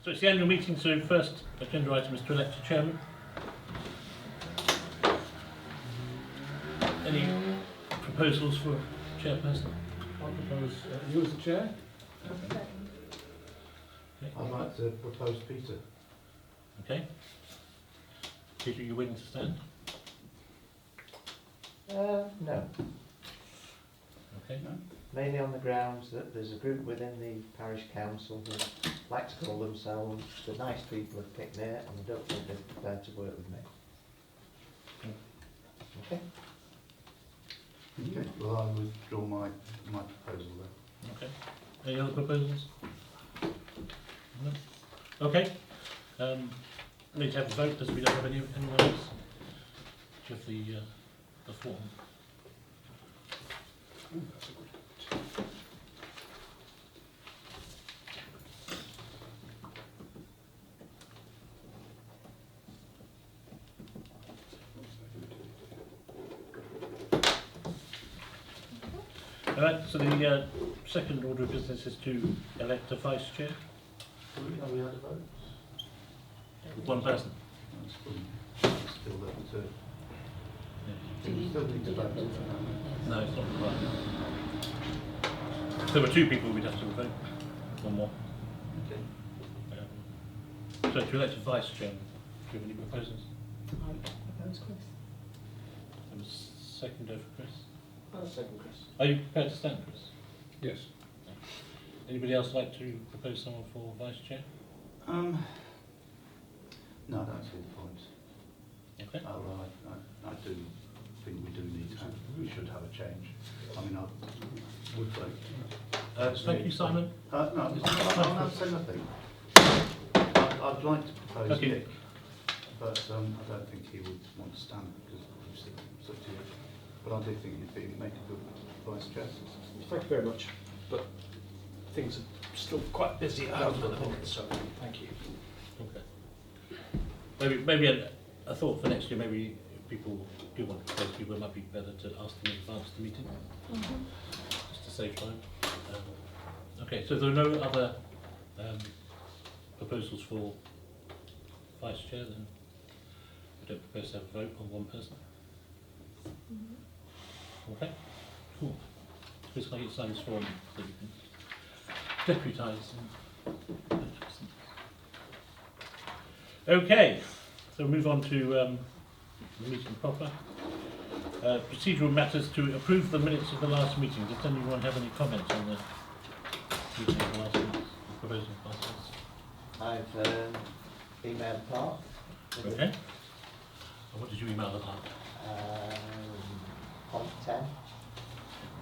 So it's the annual meeting, so first agenda item is to elect a chairman. Any proposals for chairperson? I propose you as the chair. Okay. I'd like to propose Peter. Okay. Peter, are you willing to stand? No. Okay. No? Mainly on the grounds that there's a group within the parish council who like to call themselves the nice people of PICKMERE, and I don't think they're prepared to work with me. Okay? Okay, well I withdraw my proposal then. Okay. Any other proposals? No. Okay. Need to have a vote as we don't have anyone else with the form. Ooh, that's a good. Alright, so the second order of business is to elect a vice chair. Are we out of votes? With one person. That's still there to... Yeah. We still need to vote. No, it's not required. If there were two people, we'd have to vote. One more. Okay. So to elect a vice chairman, do you have any proposals? I propose Chris. There was seconder for Chris. Second, Chris. Are you prepared to stand, Chris? Yes. Anybody else like to propose someone for vice chair? No, I don't see the point. Okay. Although I do think we should have a change. I mean, I would vote. Thank you, Simon. No, I'll say nothing. I'd like to propose Okay. Nick, but I don't think he would want to stand because obviously it's up to you. But I do think you'd make a good vice chair. Thank you very much. But things are still quite busy at home at the minute, so thank you. Okay. Maybe a thought for next year. Maybe if people do want to propose people, it might be better to ask them in advance of the meeting, just to save time. Okay. So there are no other proposals for vice chair. Then we don't propose to have a vote on one person. Okay. Cool. Chris, can I get signed this form so you can deputise and... Okay, so we'll move on to the meeting proper. Procedural matters to approve the minutes of the last meeting. Does anyone have any comments on the meeting of the last minutes, the proposal of last minutes? I've emailed Clark. Okay. And what did you email about? On 10,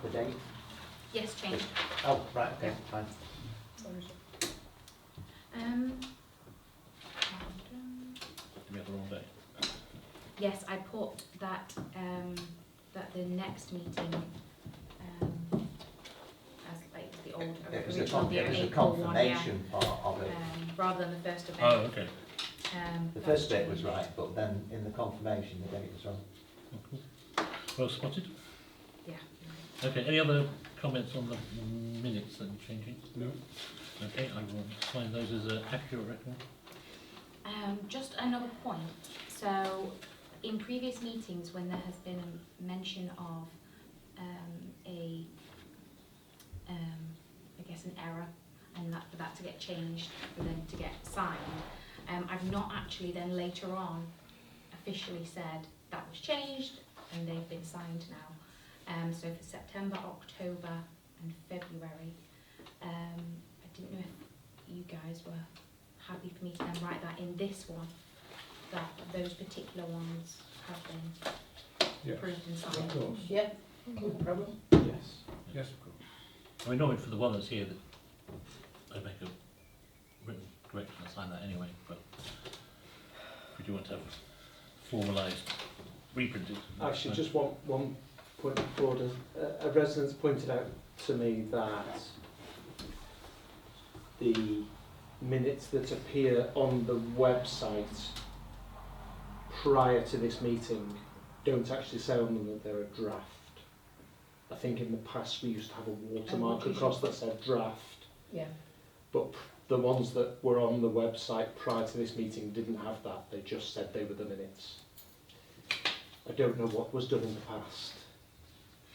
the date. Yes, change. Oh, right, okay, fine. Did we have the wrong day? Yes, I put that that the next meeting as like the old It was original, the April one, yeah, confirmation part of it. rather than the 1st of May. Oh, okay. The first date was right, but then in the confirmation the date was wrong. Oh, cool. Well spotted. Yeah. Okay, any other comments on the minutes that you're changing? No. Okay, I will find those as an accurate record. Just another point. So, in previous meetings, when there has been a mention of I guess an error, and for that to get changed, for them to get signed, I've not actually then later on officially said that was changed and they've been signed now. So for September, October, and February, I didn't know if you guys were happy for me to then write that in this one, that those particular ones have been Yeah. approved and Of signed. course. Yeah, no problem. Yes. Yes, of course. I mean, normally for the one that's here, that I make a written correction, I sign that anyway, but if we do want to have formalised, reprinted. Actually, just one point forward. A resident's pointed out to me that the minutes that appear on the website prior to this meeting don't actually say on them that they're a draft. I think in the past we used to have a watermark across that said draft, Yeah. but The ones that were on the website prior to this meeting didn't have that. They just said they were the minutes. I don't know what was done in the past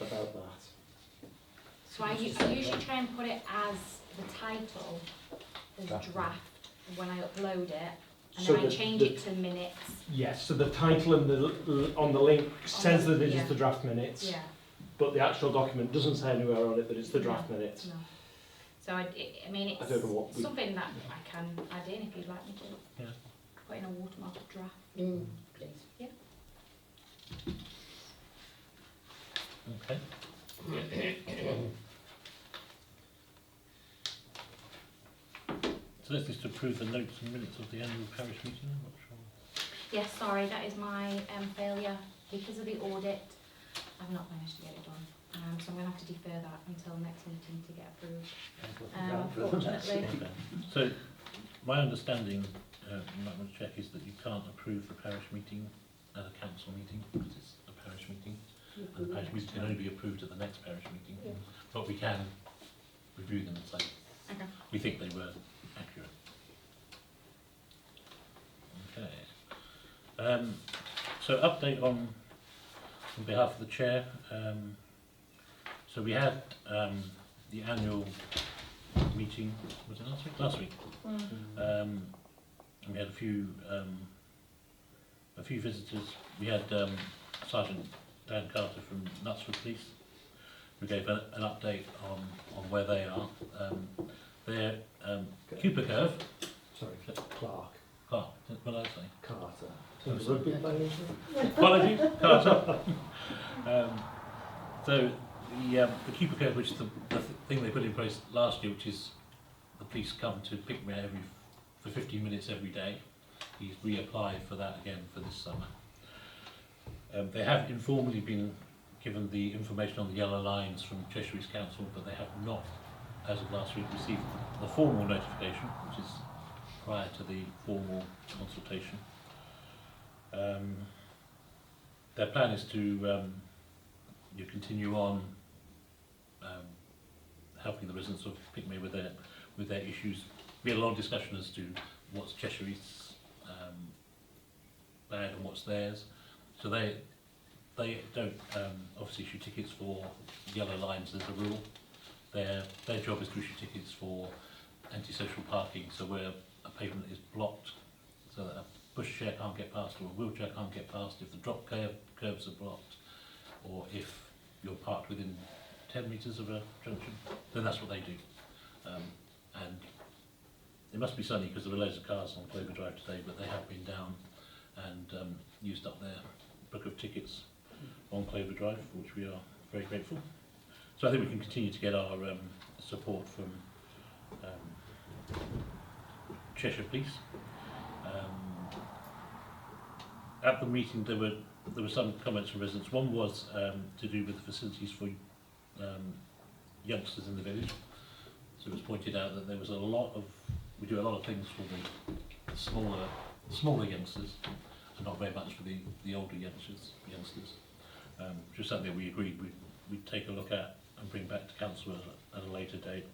about that. So I usually try and put it as the title, as draft, when I upload it, and So then I the- change the- it to minutes. Yes, so the title and on the link says that it is yeah. the draft minutes, Yeah. but the actual document doesn't say anywhere on it that it's the draft minutes. No. So I mean, it's I don't know what we- something that I can add in if you'd like me to. Yeah. Put in a watermark draft. Please. Yeah. Okay. So let's just approve the notes and minutes of the annual parish meeting. I'm not sure. Yes, sorry, that is my failure. Because of the audit, I've not managed to get it done. So I'm going to have to defer that until next meeting to get approved. Unfortunately. Okay. So my understanding, you might want to check, is that you can't approve the parish meeting at a council meeting because it's a parish meeting, and the parish meeting can only be approved at the next parish meeting. Yeah. But we can review them and say Okay. we think they were accurate. Okay. So update on behalf of the chair. So we had the annual meeting, was it last week? Last week. And we had a few visitors. We had Sergeant Dan Carter from Knutsford Police, who gave an update on where they are. They're Cooper Curve. Sorry, Clark. Clark, what did I say? Carter. Oh, sorry. Rugby players? Apologies, Carter. So the Cooper Curve, which is the thing they put in place last year, which is the police come to PICKMERE for 15 minutes every day. He's reapplied for that again for this summer. They have informally been given the information on the yellow lines from Cheshire East Council, but they have not, as of last week, received the formal notification, which is prior to the formal consultation. Their plan is to continue on helping the residents of PICKMERE with their issues. We had a long discussion as to what's Cheshire East's bag and what's theirs. So they don't obviously issue tickets for yellow lines as a rule. Their job is to issue tickets for antisocial parking, so where a pavement is blocked, so that a pushchair can't get past or a wheelchair can't get past, if the drop curbs are blocked, or if you're parked within 10 metres of a junction, then that's what they do. And it must be sunny because there were loads of cars on Clover Drive today, but they have been down and used up their book of tickets on Clover Drive, for which we are very grateful. So I think we can continue to get our support from Cheshire Police. At the meeting there were some comments from residents. One was to do with the facilities for youngsters in the village. So it was pointed out that there was we do a lot of things for the smaller youngsters, and not very much for the older youngsters. Which was something that we agreed we'd take a look at and bring back to council at a later date.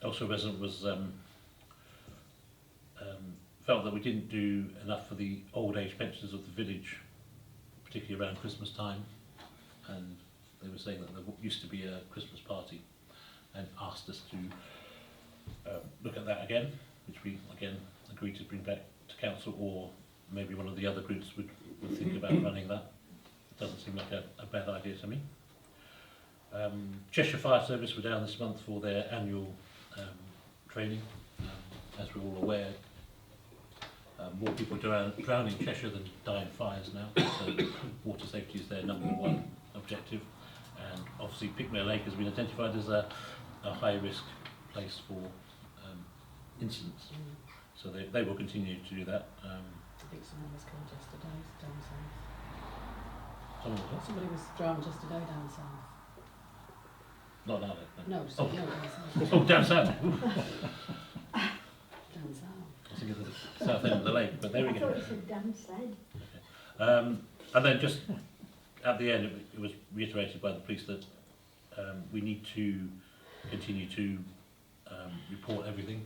Also, a resident was felt that we didn't do enough for the old age pensioners of the village, particularly around Christmas time, and they were saying that there used to be a Christmas party, and asked us to look at that again, which we again agreed to bring back to council, or maybe one of the other groups would think about running that. It doesn't seem like a bad idea to me. Cheshire Fire Service were down this month for their annual training. As we're all aware, more people drown in Cheshire than die in fires now, so water safety is their #1 objective, and obviously PICKMERE Lake has been identified as a high risk place for incidents, so they will continue to do that. I think someone was killed yesterday down Someone was south. Somebody was drowned yesterday down south. not down there. No, so, no, down south. Oh, down south. Down south. I think it's the south end of the lake, but there we I go. thought it said Dan said. And then just at the end, it was reiterated by the police that we need to continue to report everything.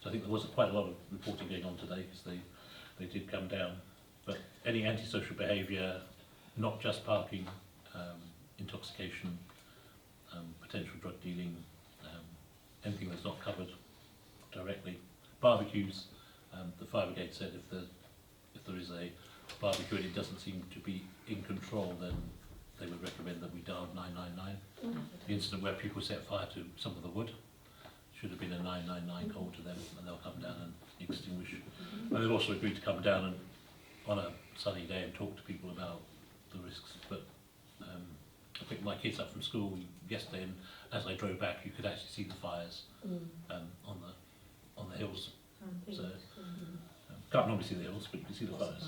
So I think there was quite a lot of reporting going on today because they did come down. But any antisocial behaviour, not just parking, intoxication, potential drug dealing, anything that's not covered directly. Barbecues, the fire brigade said if there is a barbecue and it doesn't seem to be in control, then they would recommend that we dial 999. The incident where people set fire to some of the wood should have been a 999 call to them, and they'll come down and extinguish. And they've also agreed to come down and on a sunny day and talk to people about the risks. But I picked my kids up from school yesterday, and as I drove back, you could actually see the fires on the hills. So can't normally see the hills, but you can see the fires.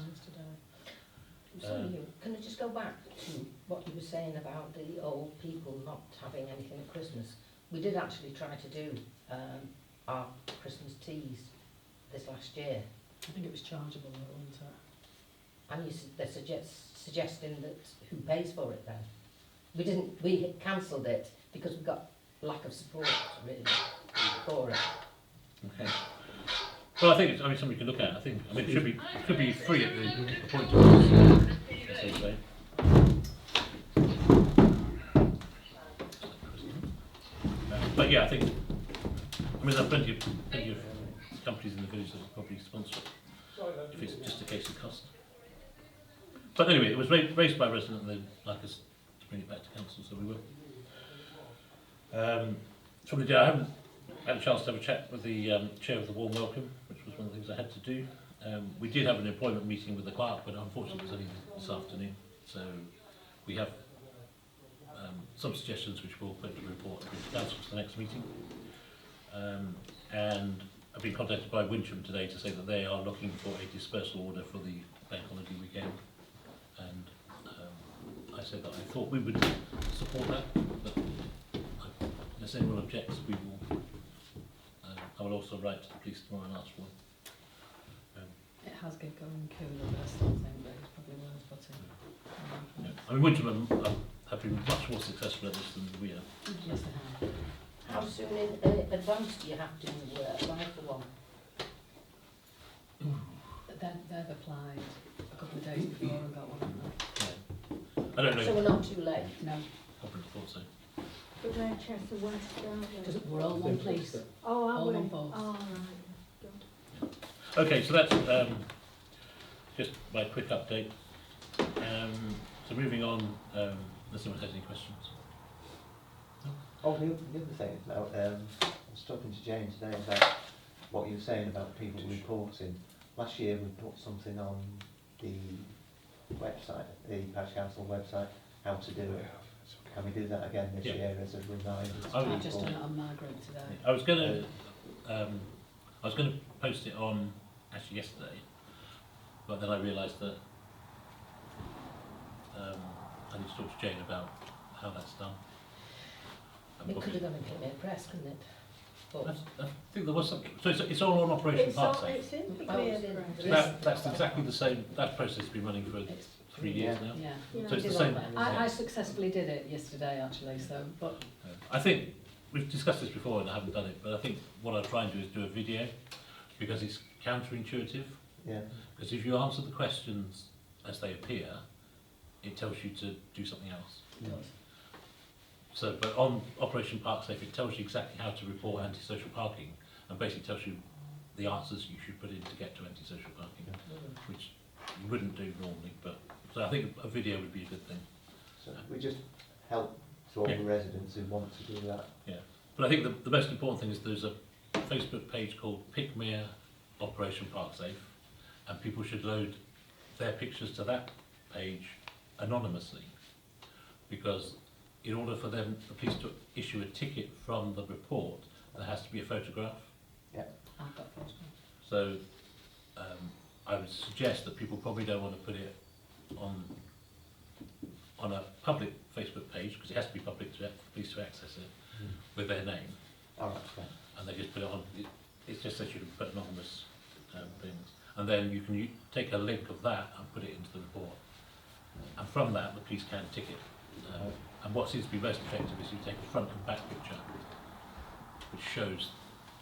Today. Can I just go back to what you were saying about the old people not having anything at Christmas? We did actually try to do our Christmas teas this last year, I think it was chargeable though, wasn't it? and they're suggesting that who pays for it then? We cancelled it because we got lack of support really for it. Okay. Well, I think something you can look at. I mean, it should be free at the point of use, as they say. But yeah, there are plenty of companies in the village that will probably sponsor it if it's just a case of cost. But anyway, it was raised by a resident and they'd like us to bring it back to council, so we will. From the day, I haven't had a chance to have a chat with the chair of the warm welcome, which was one of the things I had to do. We did have an employment meeting with the clerk, but unfortunately it was only this afternoon. So we have some suggestions which we'll put to report to council for the next meeting. And I've been contacted by Wincham today to say that they are looking for a dispersal order for the bank holiday weekend. And I said that I thought we would support that, but unless anyone objects, we will. I will also write to the police tomorrow and ask for one. It has been going cooler, but I still think that it's probably worth putting. Yeah. I mean, Wincham have been much more successful at this than we are. Yes, they have. How soon in advance do you have to apply for one? But they've applied a couple of days before and got one. Yeah. I don't know. So we're not too late? No, I wouldn't have thought so. But Manchester West, aren't we? because we're all one place. Oh, are all we? on board. Oh, right. Good. Okay, so that's just my quick update. So moving on, unless anyone has any questions. Oh, the other thing is about, I was talking to Jane today about what you were saying about people reporting. Last year we put something on the website, the Parish Council website, how to do it. Can we do that again this year as a reminder to people? I've just done it on my group today. I was going to post it on actually yesterday, but then I realised that I need to talk to Jane about how that's done. It could have gone in PICKMERE Press, couldn't it? But I think there was something. So it's all on Operation Park Safe. It's in PICKMERE. So that's exactly the same. That process has been running for 3 years now. Yeah. Yeah. So it's the same. I successfully did it yesterday actually, so, but I think we've discussed this before and I haven't done it, but I think what I'll try and do is do a video because it's counterintuitive. Yeah. Because if you answer the questions as they appear, it tells you to do something else. it does. So, but on Operation Park Safe, it tells you exactly how to report antisocial parking and basically tells you the answers you should put in to get to antisocial parking, which you wouldn't do normally. But so I think a video would be a good thing. So we just help to all the residents who want to do that. Yeah. But I think the most important thing is there's a Facebook page called PICKMERE Operation Park Safe, and people should load their pictures to that page anonymously, because in order for the police to issue a ticket from the report, there has to be a photograph. I've got photographs. So I would suggest that people probably don't want to put it on a public Facebook page, because it has to be public to police to access it with their name. All right, okay. And they just put it on. It's just that you can put anonymous things, and then you can take a link of that and put it into the report, and from that the police can ticket. And what seems to be most effective is you take a front and back picture, which shows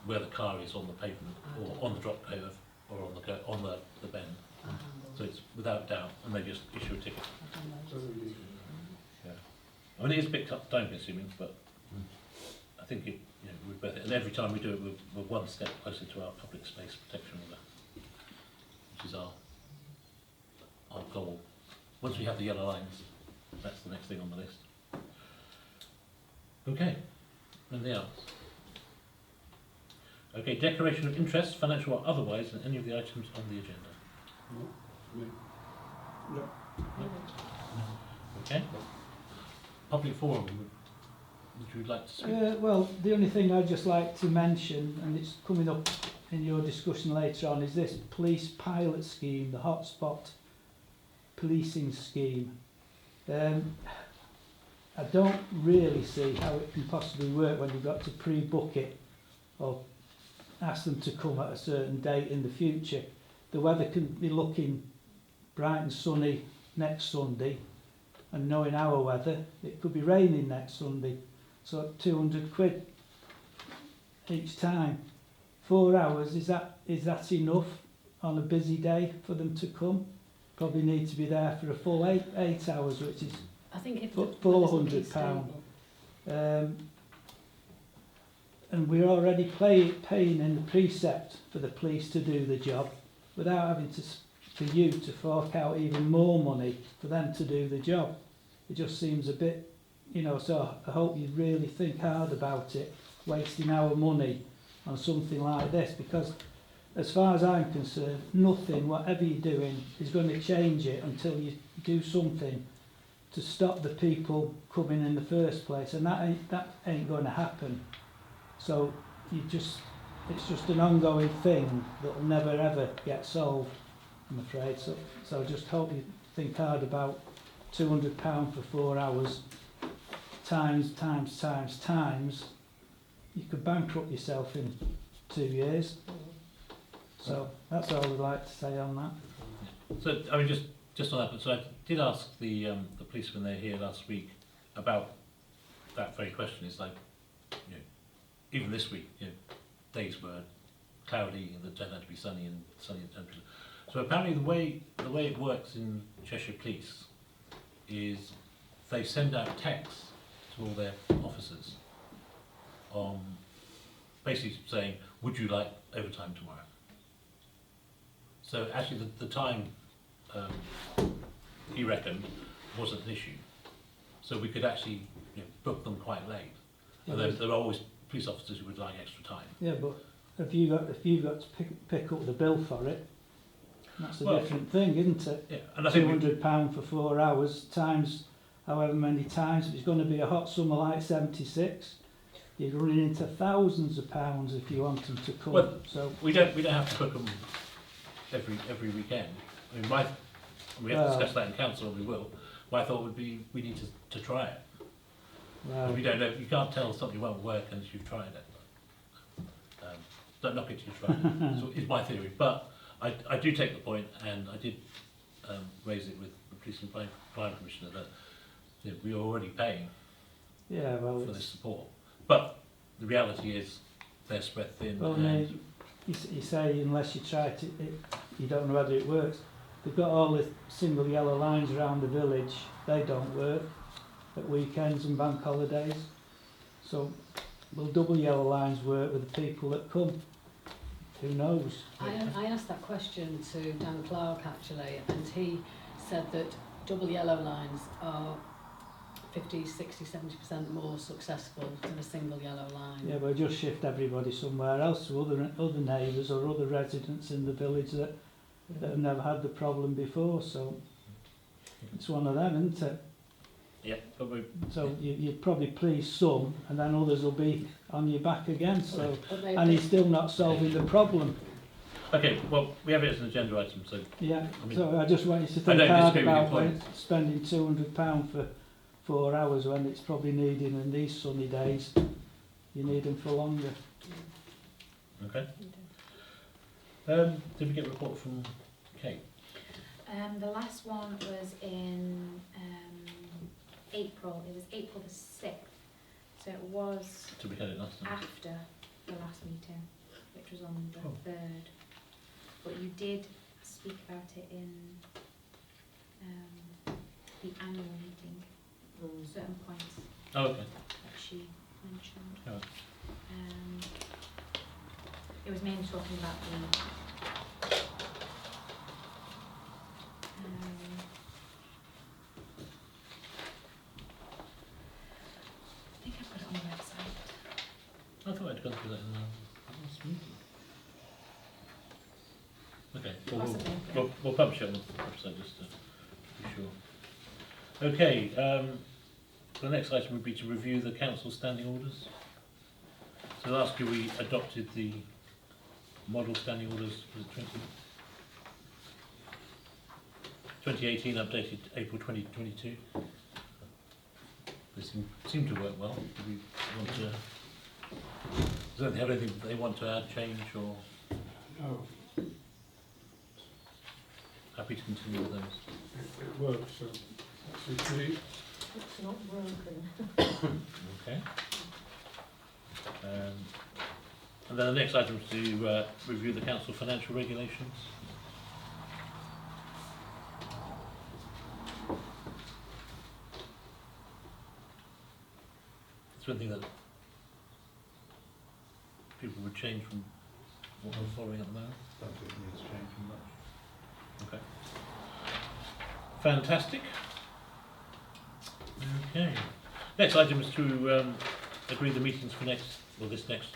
where the car is on the pavement or on the drop curve or on the bend. So it's without doubt, and they just issue a ticket. Yeah. I mean, it is a bit time consuming, but I think it, we're better. And every time we do it, we're one step closer to our public space protection order, which is our goal. Once we have the yellow lines, that's the next thing on the list. Okay. Anything else? Okay, declaration of interest, financial or otherwise, in any of the items on the agenda. No. Okay. Public forum. Would you like to speak? Well, the only thing I'd just like to mention, and it's coming up in your discussion later on, is this police pilot scheme, the hotspot policing scheme. I don't really see how it can possibly work when you've got to pre-book it or ask them to come at a certain date in the future. The weather can be looking bright and sunny next Sunday, and knowing our weather, it could be raining next Sunday. So £200 each time. 4 hours, is that enough on a busy day for them to come? Probably need to be there for a full eight hours, which is I think if £400. And we're already paying in the precept for the police to do the job without having for you to fork out even more money for them to do the job. It just seems a bit, so I hope you really think hard about it, wasting our money on something like this, because as far as I'm concerned, nothing, whatever you're doing, is going to change it until you do something to stop the people coming in the first place, and that ain't going to happen. So it's just an ongoing thing that will never ever get solved, I'm afraid. So I just hope you think hard about £200 for 4 hours, times. You could bankrupt yourself in 2 years. So that's all I'd like to say on that. So, I mean, just on that, but so I did ask the police when they were here last week about that very question. It's like, even this week, days were cloudy and it turned out to be sunny and temperature. So apparently the way it works in Cheshire Police is they send out texts to all their officers basically saying, would you like overtime tomorrow? So actually the time, he reckoned, wasn't an issue. So we could actually book them quite late. And there are always police officers who would like extra time. Yeah, but if you've got to pick up the bill for it, that's a different thing, isn't it? Yeah, and I think £200 for 4 hours times however many times. If it's going to be a hot summer like 76, you're running into thousands of pounds if you want them to come. Well, so we don't have to book them every weekend. I mean, we have to discuss that in council, and we will. My thought would be we need to try it. We don't know. You can't tell something won't work unless you've tried it. Don't knock it till you've tried it. So it's my theory, but I do take the point, and I did raise it with the Police and Crime Commissioner that we are already paying for this support. But the reality is they're spread thin. Well, you say unless you try it, you don't know whether it works. They've got all the single yellow lines around the village. They don't work at weekends and bank holidays. So will double yellow lines work with the people that come? Who knows? I asked that question to Dan Clark actually, and he said that double yellow lines are 50, 60, 70% more successful than a single yellow line. Yeah, but just shift everybody somewhere else to other neighbours or other residents in the village that have never had the problem before. So it's one of them, isn't it? Yeah, probably. So you probably please some, and then others will be on your back again. So, But and he's still not solving the problem. Okay, well, we have it as an agenda item, so Yeah. I mean, So I just want you to I think don't hard disagree with your about point. spending £200 for 4 hours when it's probably needed in these sunny days. You need them for longer. okay. Did we get a report from Kate? The last one was in April. It was April the 6th. So it was Did we had it last time? after the last meeting, which was on the Oh. 3rd. But you did speak about it in the annual meeting, certain points Oh, okay. that she mentioned. Oh. It was mainly talking about the I think I've got it on the website. I thought I'd gone through that in the last meeting. Okay, well, Possibly, yeah. we'll publish it on the website just to be sure. Okay, the next item would be to review the council standing orders. So last year we adopted the model standing orders for the 2018, updated April 2022. They seem to work well. Do we want to, does they have anything that they want to add, change, or No, happy to continue with those? it works, so that's it. It's not broken. Okay. And then the next item is to review the council financial regulations. Is there anything that people would change from what we're following at the moment? Don't think it needs changing much. Okay. Fantastic. Okay. Next item is to agree the meetings for this next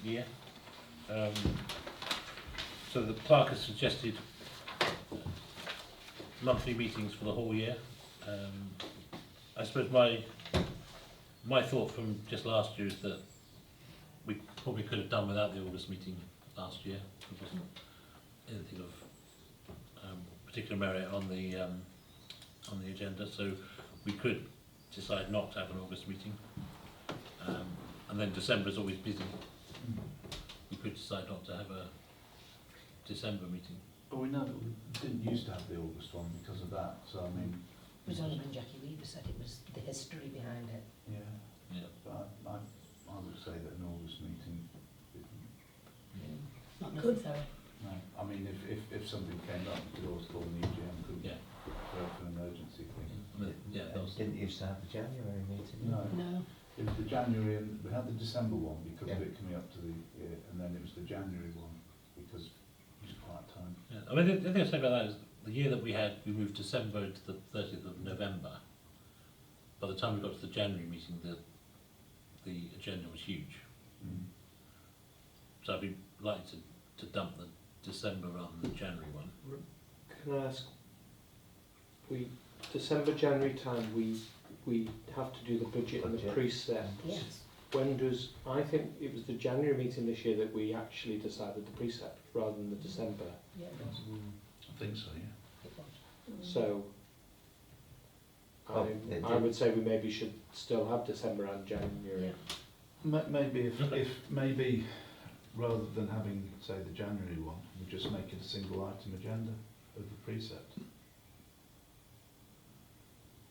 year. So the clerk has suggested monthly meetings for the whole year. I suppose my thought from just last year is that we probably could have done without the August meeting last year. There wasn't anything of particular merit on the agenda, so we could decide not to have an August meeting. And then December is always busy. We could decide not to have a December meeting. But we know that we didn't used to have the August one because of that, so I mean... It was only when Jackie Weaver said it was the history behind it. Yeah, Yeah. but I would say that an August meeting... Not Good. necessary. No, I mean, if something came up, we could always call an EGM, couldn't we? Yeah. For an emergency thing. Yeah, that was, Didn't used to have the January meeting. No, No. it was the January, and we had the December one because of Yeah. it coming up to the year, and then it was the January one because it was quiet time. yeah. I mean, the thing I say about that is the year that we moved December to the 30th of November. By the time we got to the January meeting, the agenda was huge. Mm. So I'd be likely to dump the December rather than the January one. Can I ask, December, January time, we have to do the budget and the Budget. precept. Yes. When does, I think it was the January meeting this year that we actually decided the precept rather than the December. Yeah, it was. I think so, yeah. It was. So Oh, it I did. would say we maybe should still have December and January. Maybe if maybe rather than having, say, the January one, we just make it a single item agenda of the precept,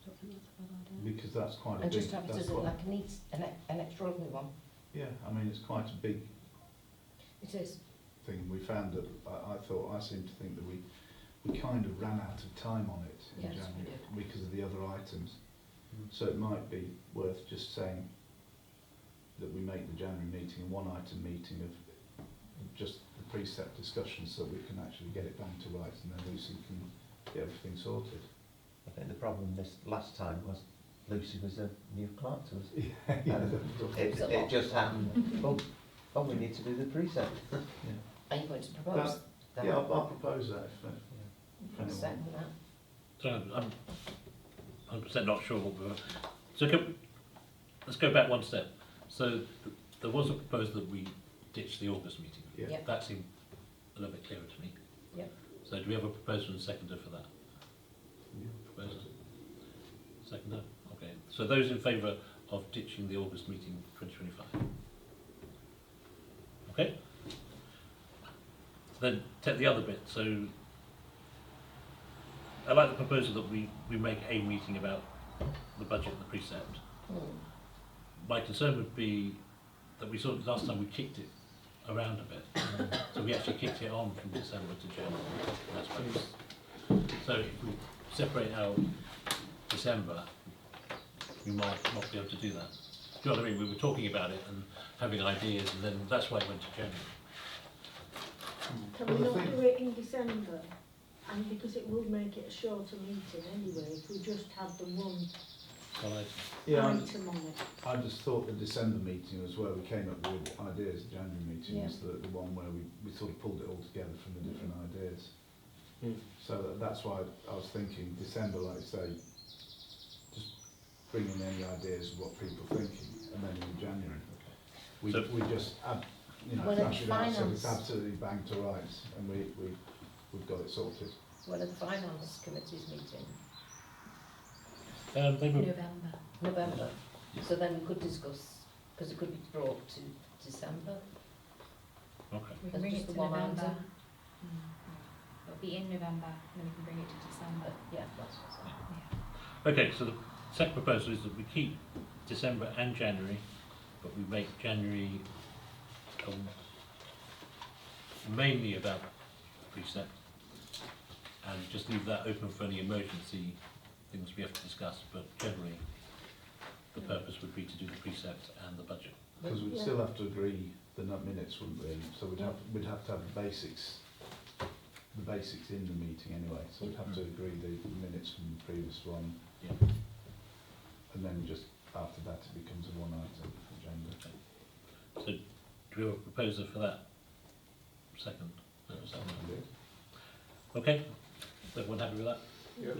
Don't think that's a bad idea. because that's quite a And big... just have it that's as quite- like an extraordinary one. Yeah, I mean, it's quite a big It is. thing. We found that, I seem to think that we kind of ran out of time on it in Yes, we January did. because of the other items. So it might be worth just saying that we make the January meeting a one-item meeting of just the precept discussion so we can actually get it down to rights and then Lucy can get everything sorted. I think the problem this last time was Lucy was a new clerk to us. Yeah, It just happened. Oh, we need to do the precept. Are you going to propose? that? Yeah, I'll propose that if I'll anyone... second that. So I'm 100% not sure what we were. So let's go back one step. So there was a proposal that we ditch the August meeting. Yeah. Yep. That seemed a little bit clearer to me. Yep. So do we have a proposer and seconder for that? Proposer? Seconder? Okay. So those in favour of ditching the August meeting 2025? Okay. Then take the other bit. So I like the proposal that we make a meeting about the budget and the precept. Mm. My concern would be that we sort of, last time we kicked it around a bit. So we actually kicked it on from December to January. That's right. So if we separate out December, we might not be able to do that. Do you know what I mean? We were talking about it and having ideas, and then that's why it went to January. Can Well, we the not thing- do it in December? And because it will make it a shorter meeting anyway, if we just have the one Well, item on it. I just thought the December meeting was where we came up with ideas. The January meeting Yeah. was the one where we sort of pulled it all together from the different ideas. Mm. So that's why I was thinking December, like you say, just bring in any ideas of what people are thinking, and then in January we just add, you know, Well, thrash it's it out so it's finance. absolutely bang to rights, and we've got it sorted. Well, at the finance committee's meeting, they were, November. November, so then we could discuss, because it could be brought to December. okay. We That's can bring just it to the one November. item. It'll be in November, and then we can bring it to December. Yeah, that's what's on. Yeah. Okay, so the second proposal is that we keep December and January, but we make January mainly about precept, and just leave that open for any emergency things we have to discuss, but generally the purpose would be to do the precept and the budget. Because we'd Yeah. still have to agree the minutes, wouldn't we? So we'd have to have the basics in the meeting anyway. So we'd have to agree the minutes from the previous one. Yeah. And then just after that it becomes a one item agenda. So do we have a proposer for that second? Okay, is everyone happy with that? Yeah.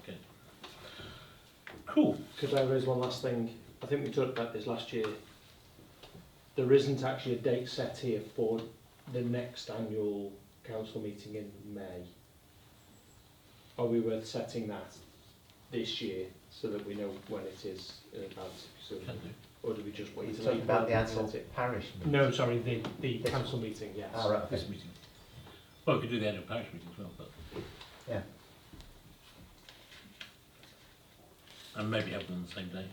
Okay. Cool. Could I raise one last thing? I think we talked about this last year. There isn't actually a date set here for the next annual council meeting in May. Are we worth setting that this year so that we know when it is in advance? So, Can do. or do we just wait You're till talking April about the and annual set it? parish meeting? No, sorry, the council meeting, yes. Oh, right, This okay. meeting. Well, we could do the annual parish meeting as well, but. Yeah. And maybe have them on the same day.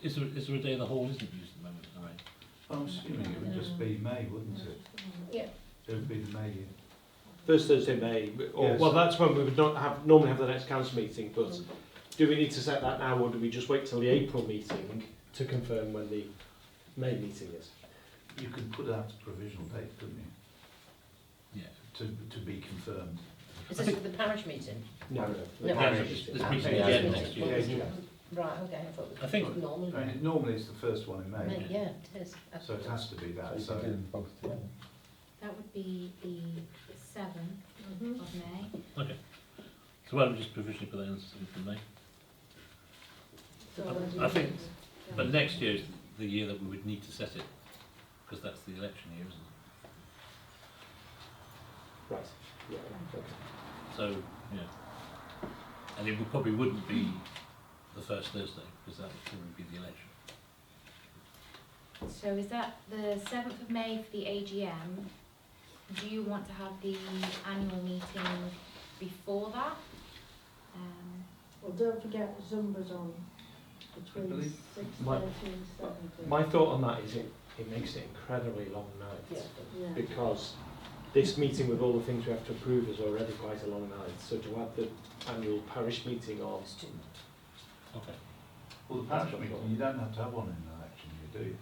Is there a day the hall isn't used at the moment, all right? I'm assuming it would just be May, wouldn't it? Yeah. It would be the May. First Thursday May, or, Yes. well, that's when we would not have, normally have the next council meeting, but do we need to set that now, or do we just wait till the April meeting to confirm when the May meeting is? You could put out a provisional date, couldn't you? Yeah. To be confirmed. Is this for the parish meeting? No, No, Yeah, parish this meeting. meeting Yeah, again this next meeting. year. Yeah. Right, okay, I thought I think- normally. I mean, normally it's the first one in May, May, yeah, it is. so it has to be that. So you So can do them both together. That would be the 7th Mhm. of May. Okay. So why don't we just provisionally put that in for May? So I think, but next year is the year that we would need to set it, because that's the election year, isn't it? Right, yeah, okay. So, yeah. And it probably wouldn't be the first Thursday, because that would probably be the election. So is that the 7th of May for the AGM? Do you want to have the annual meeting before that? Well, don't forget Zumba's on between believe 6:30 and 7:30. My thought on that is it makes it incredibly long Yeah. night, Yeah. because this meeting with all the things we have to approve is already quite a long night, so to add the annual parish meeting on, It's too much. Okay. well, the parish meeting, you don't have to have one in an election year, do you?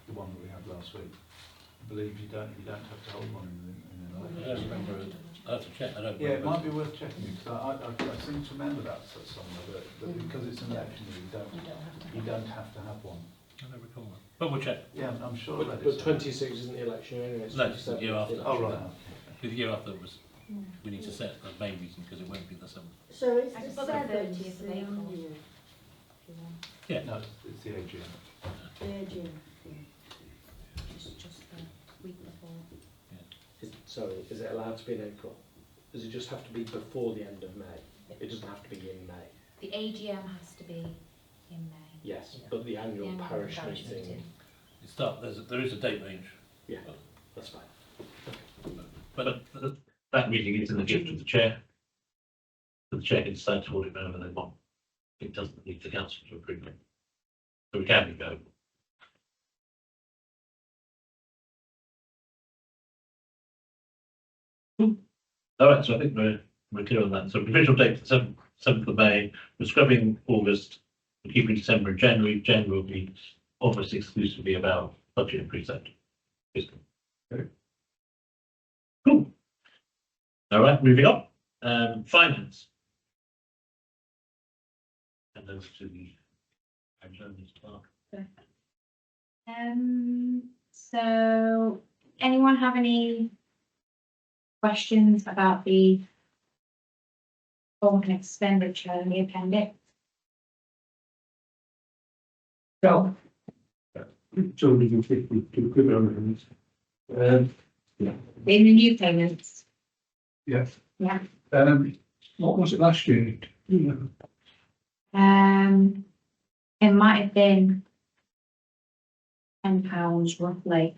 The one that we had last week. I believe you don't have to hold one in an I election. don't remember it. I have to check, I don't Yeah, it remember. might be worth checking, because I seem to remember that somewhere, but because it's an election year, You don't have to. you don't have to have one. I don't recall that. But we'll check. Yeah, I'm sure I read but it. 26 isn't the election anyway, it's No, it's the 27. year after. Oh, right. The year after was, Mm. we need to set a May meeting, because it won't be the 7th. So it's I the could put the 7th, 30th of the April. annual, If you want. Yeah. No, it's the AGM. the AGM. Just the week before. Sorry, is it allowed to be in April? Does it just have to be before the end of May? It doesn't have to be in May. The AGM has to be in May. Yes, Yeah. but the annual The annual parish parish meeting, meeting. There is a date range. that's fine. But that meeting is in the gift of the chair. The chair can decide to hold it whenever they want. it doesn't need the council to approve it. So we can go. All right, so I think we're clear on that. So provisional date the 7th of May, we're scrubbing August, we're keeping December and January. January will be almost exclusively about budget and precept. Okay. Cool. All right, moving on. Finance. And over to the Clerk. So anyone have any questions about the form expenditure in the appendix? So we can fit to equipment on In the new payments? yes. Yeah. What was it last year? It might have been £10 roughly.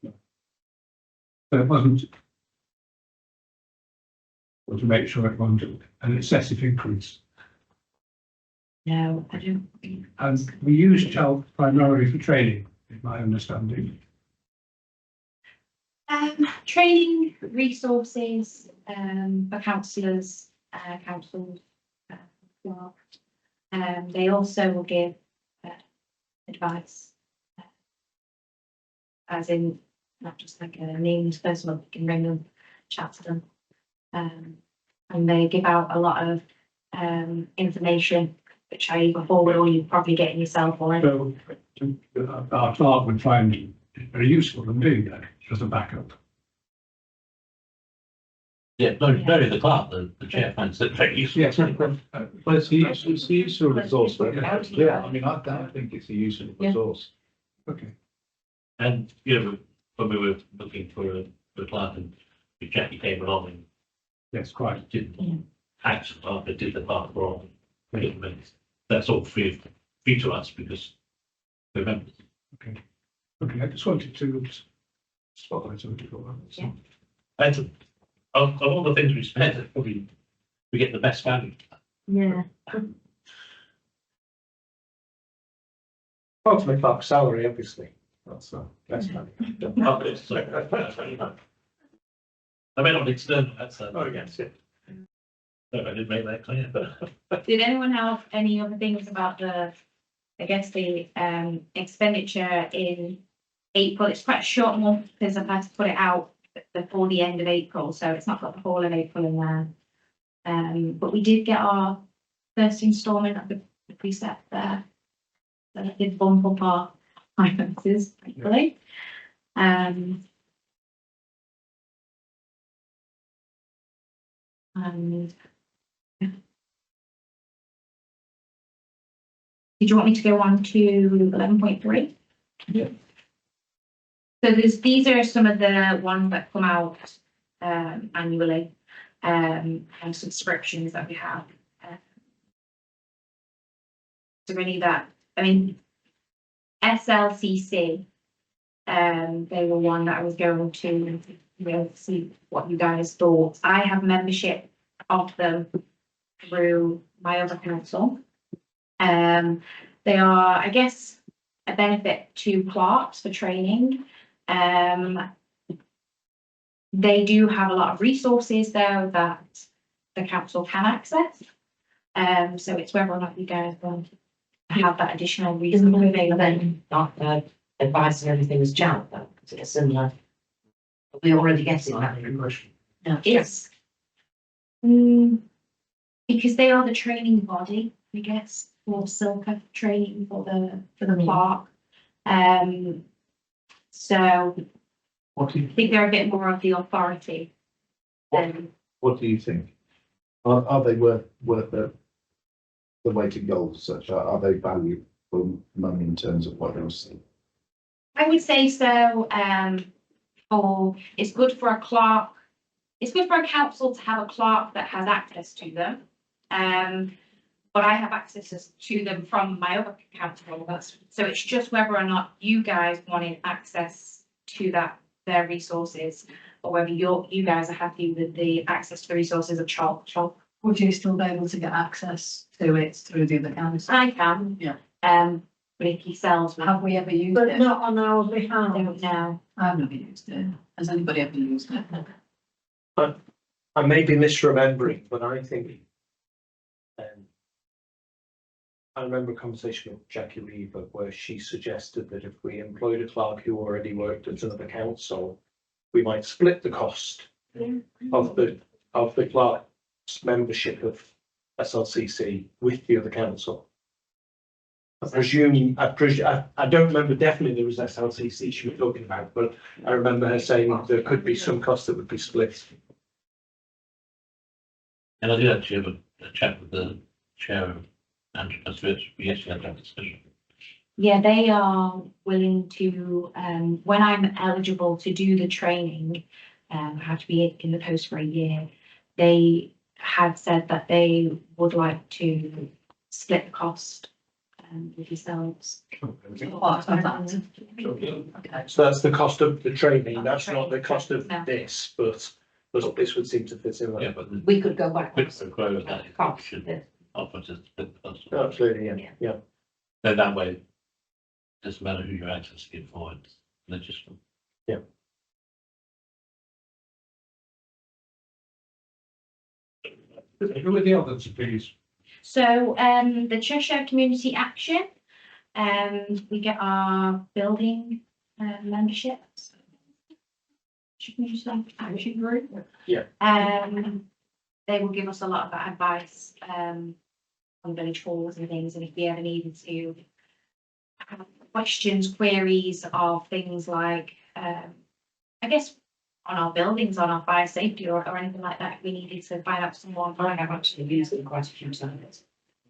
So it wasn't. Or to make sure it wasn't an excessive increase. No, I don't think. And we use child primarily for training, is my understanding. Training resources for councillors, council clerk. They also will give advice, as in not just like a nameless person, you can ring them, chat to them. And they give out a lot of information, which I either forward or you probably get yourself already. So our clerk would find it very useful in doing that as a backup. Yeah, very the clerk, the chair finds it very useful. Yes, Well, it's a useful resource for everyone. Yeah, I mean, I think it's a useful resource. okay. And, you know, when we were looking for a clerk and Jackie came along and Yes, quite. didn't act but did the part wrong. That's all free to us because we're members. Okay, I just wanted to spotlight something for that. Yeah. And of all the things we spent, probably we get the best value. Yeah. Apart from the clerk's salary, obviously, that's less money. I mean, on external, that's Oh, yes, yeah. I didn't make that clear, but Did anyone have any other things about the expenditure in April? It's quite a short month because I've had to put it out before the end of April, so it's not got the whole of April in there. But we did get our first instalment of the precept there. So it did bump up our finances, thankfully. And did you want me to go on to 11.3? Yeah. So these are some of the ones that come out annually, and subscriptions that we have. So really that, I mean, SLCC, they were one that I was going to see what you guys thought. I have membership of them through my other council. They are, I guess, a benefit to clerks for training. They do have a lot of resources though that the council can access. So it's whether or not you guys want to have that additional reason available. Not advice and everything is junk though, because it's similar. We're already getting that. Good question. No, It's because they are the training body, I guess, for Silka training for the clerk. So What do you I think they're a bit more of the authority than. What do you think? Are they worth the weight in gold as such? Are they valuable money in terms of what they're saying? I would say so. It's good for a clerk. It's good for a council to have a clerk that has access to them. But I have access to them from my other council. So it's just whether or not you guys wanted access to their resources, or whether you guys are happy with the access to the resources of Chalk. Would you still be able to get access to it through the other council? I can. Yeah. But if yourselves would, Have we ever used But it? not on our I behalf. don't know. I've never used it. Has anybody ever used it? I may be misremembering, but I think I remember a conversation with Jackie Reaver where she suggested that if we employed a clerk who already worked at another council, we might split the cost of the clerk's membership of SLCC with the other council. I don't remember definitely there was SLCC she was talking about, but I remember her saying there could be some cost that would be split. And I did actually have a chat with the chair of Andrew Thurs. We actually had that discussion. Yeah, they are willing to, when I'm eligible to do the training, I have to be in the post for a year. They have said that they would like to split the cost with yourselves. Part of that. Okay. So that's the cost of the training, that's not the cost of No. this, but this would seem to fit in Yeah, there. but the We could go back. quid pro quo of that, Cost. it should offer to split the cost. Absolutely, yeah. Then that way, it doesn't matter who you're accessing it for, it's just. Who are the others, please? So, the Cheshire Community Action, we get our building, memberships. Community Action Group. Yeah. They will give us a lot of advice, on village halls and things, and if we ever needed to have questions, queries of things like, I guess on our buildings, on our fire safety or anything like that, if we needed to find out some more. I have actually used it quite a few times.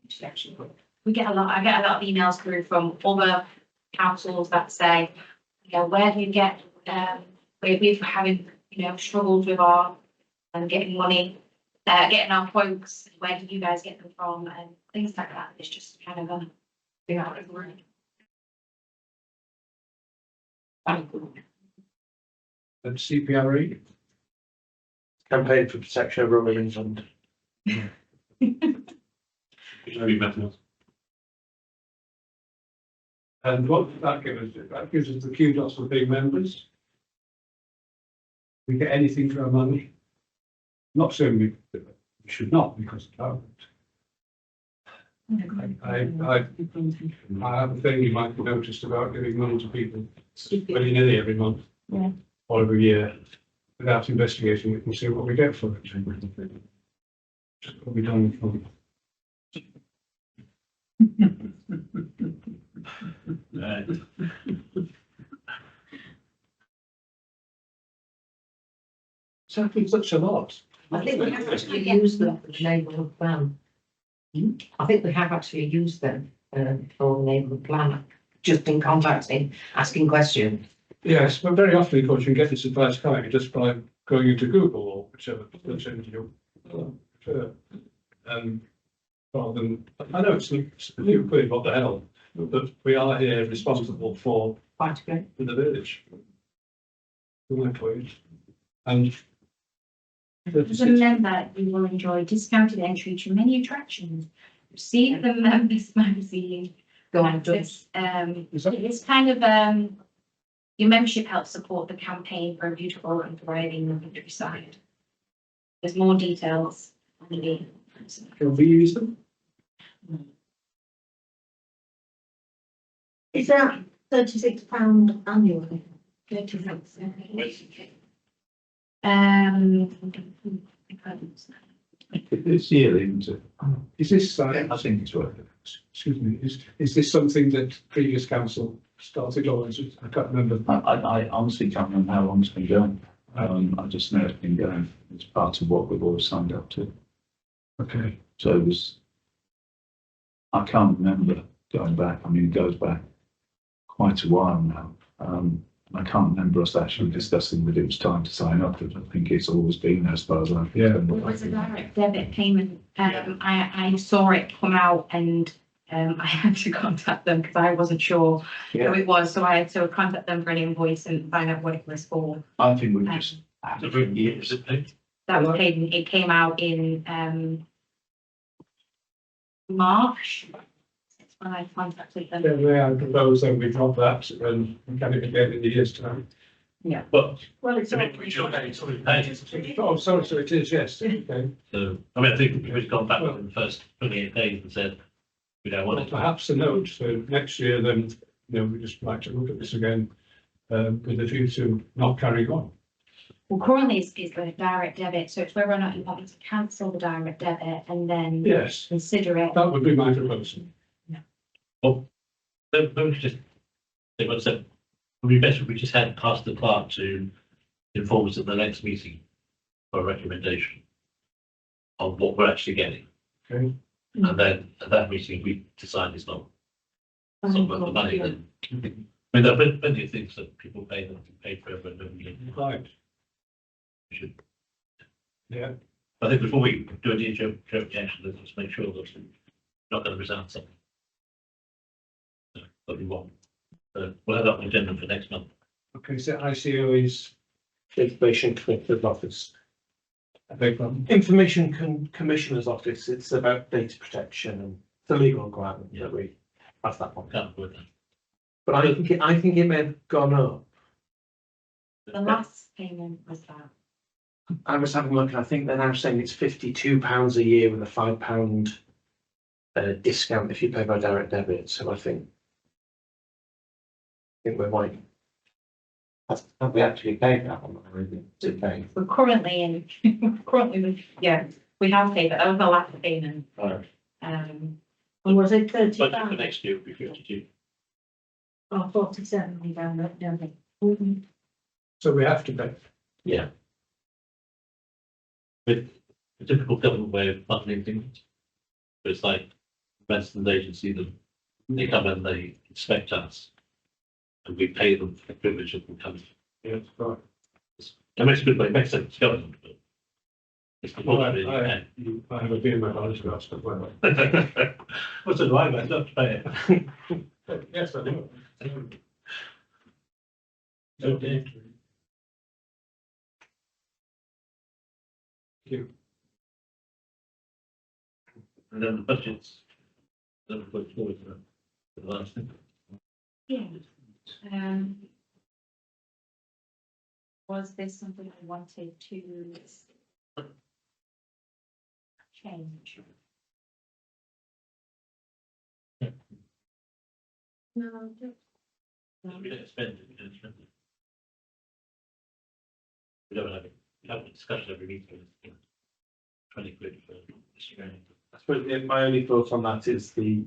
I get a lot of emails through from other councils that say, you know, where do you get, we've having, you know, struggled with our, getting money, getting our quotes, where do you guys get them from, and things like that. It's just kind of a thing out of the room. And CPRE? Campaign for protection of rural England. And what does that give us? That gives us the kudos for being members. We get anything for our money. Not saying we should not, because of that. I have a thing you might have noticed about giving money to people willy-nilly every month. Yeah. Or every year, without investigating, we can see what we get for it. Just what we done for Right. So it's such a lot. I think we have actually used them for the neighbourhood plan. I think we have actually used them for the neighbourhood plan, just in contacting, asking questions. Yes, but very often, of course, you get this advice coming just by going into Google or whichever search engine you prefer. Rather than, I know it's a few quid, what the hell, but we are here responsible for Quite a bit. the village. And As a member, you will enjoy discounted entry to many attractions. Receive the members magazine. Go on, This, it's kind of, your membership helps support the campaign for a beautiful and thriving countryside. There's more details on the. can we use them? Is that £36 annually? 36. It's yearly, isn't it? Is this, I think it's worth it. excuse me, is this something that previous council started or is it, I can't remember. I honestly can't remember how long it's been going. I just know it's been going. It's part of what we've always signed up to. Okay. So it was, I can't remember going back. I mean, it goes back quite a while now. I can't remember us actually discussing that it was time to sign up. I think it's always been there as far as I'm Yeah. It was a direct debit payment. I saw it come out and I had to contact them because I wasn't sure who it was. So I had to contact them for an invoice and find out what it was for. I think we've just had it for years. That was paid, it came out in March. That's when I contacted them. May I propose that we drop that and can it again in the year's time? But Well, it's to all. make sure that it's already paid. Oh, sorry, so it is, yes, okay. So, I mean, I think we've gone back within the first 28 days and said, we don't want Well, it. perhaps a note, so next year then, we just like to look at this again, with a view to not carrying on. Well, currently it's the direct debit, so it's whether or not you want me to cancel the direct debit and then Yes, consider it. that would be my proposal. Then we just, they would say, it would be better if we just had asked the clerk to inform us at the next meeting for a recommendation on what we're actually getting. Okay. And then at that meeting, we decide it's not worth the money, then. I mean, there are plenty of things that people pay that can pay forever and don't Right, we should. yeah, I think before we do a DHO objection, let's just make sure that we're not going to resound something that we want. We'll have that on the agenda for next month. okay, so ICO is, Information Commissioner's Office. I beg pardon? Information Commissioner's Office, it's about data protection and the legal requirement that we have that one. Can't with that. But I think it may have gone up. The last payment was that. I was having a look and I think they're now saying it's £52 a year with a £5 discount if you pay by direct debit. So I think we might. Have we actually paid that one, or is it paid? We're currently we have paid, but that was the last payment. Right. And was it Budget for 35 next year will be 52. or 47 we down that, don't we? So we have to pay. Yeah. With the typical government way of funding things. It's like medicines agency, they come and they inspect us. And we pay them for the privilege of them coming. Yeah, right. It makes a good way, it makes sense, government, but. It's the Well, really I have a beer in my knowledge grasp, but well. What's it like, I don't have to pay it. Yes, I know. Okay. Thank you. And then the budgets. Then we put forward for the last thing. Yeah. Was this something I wanted to change? No, We don't spend it, we don't spend it. We don't have it, we have a discussion every meeting, you know, 20 quid for this training. I suppose my only thought on that is the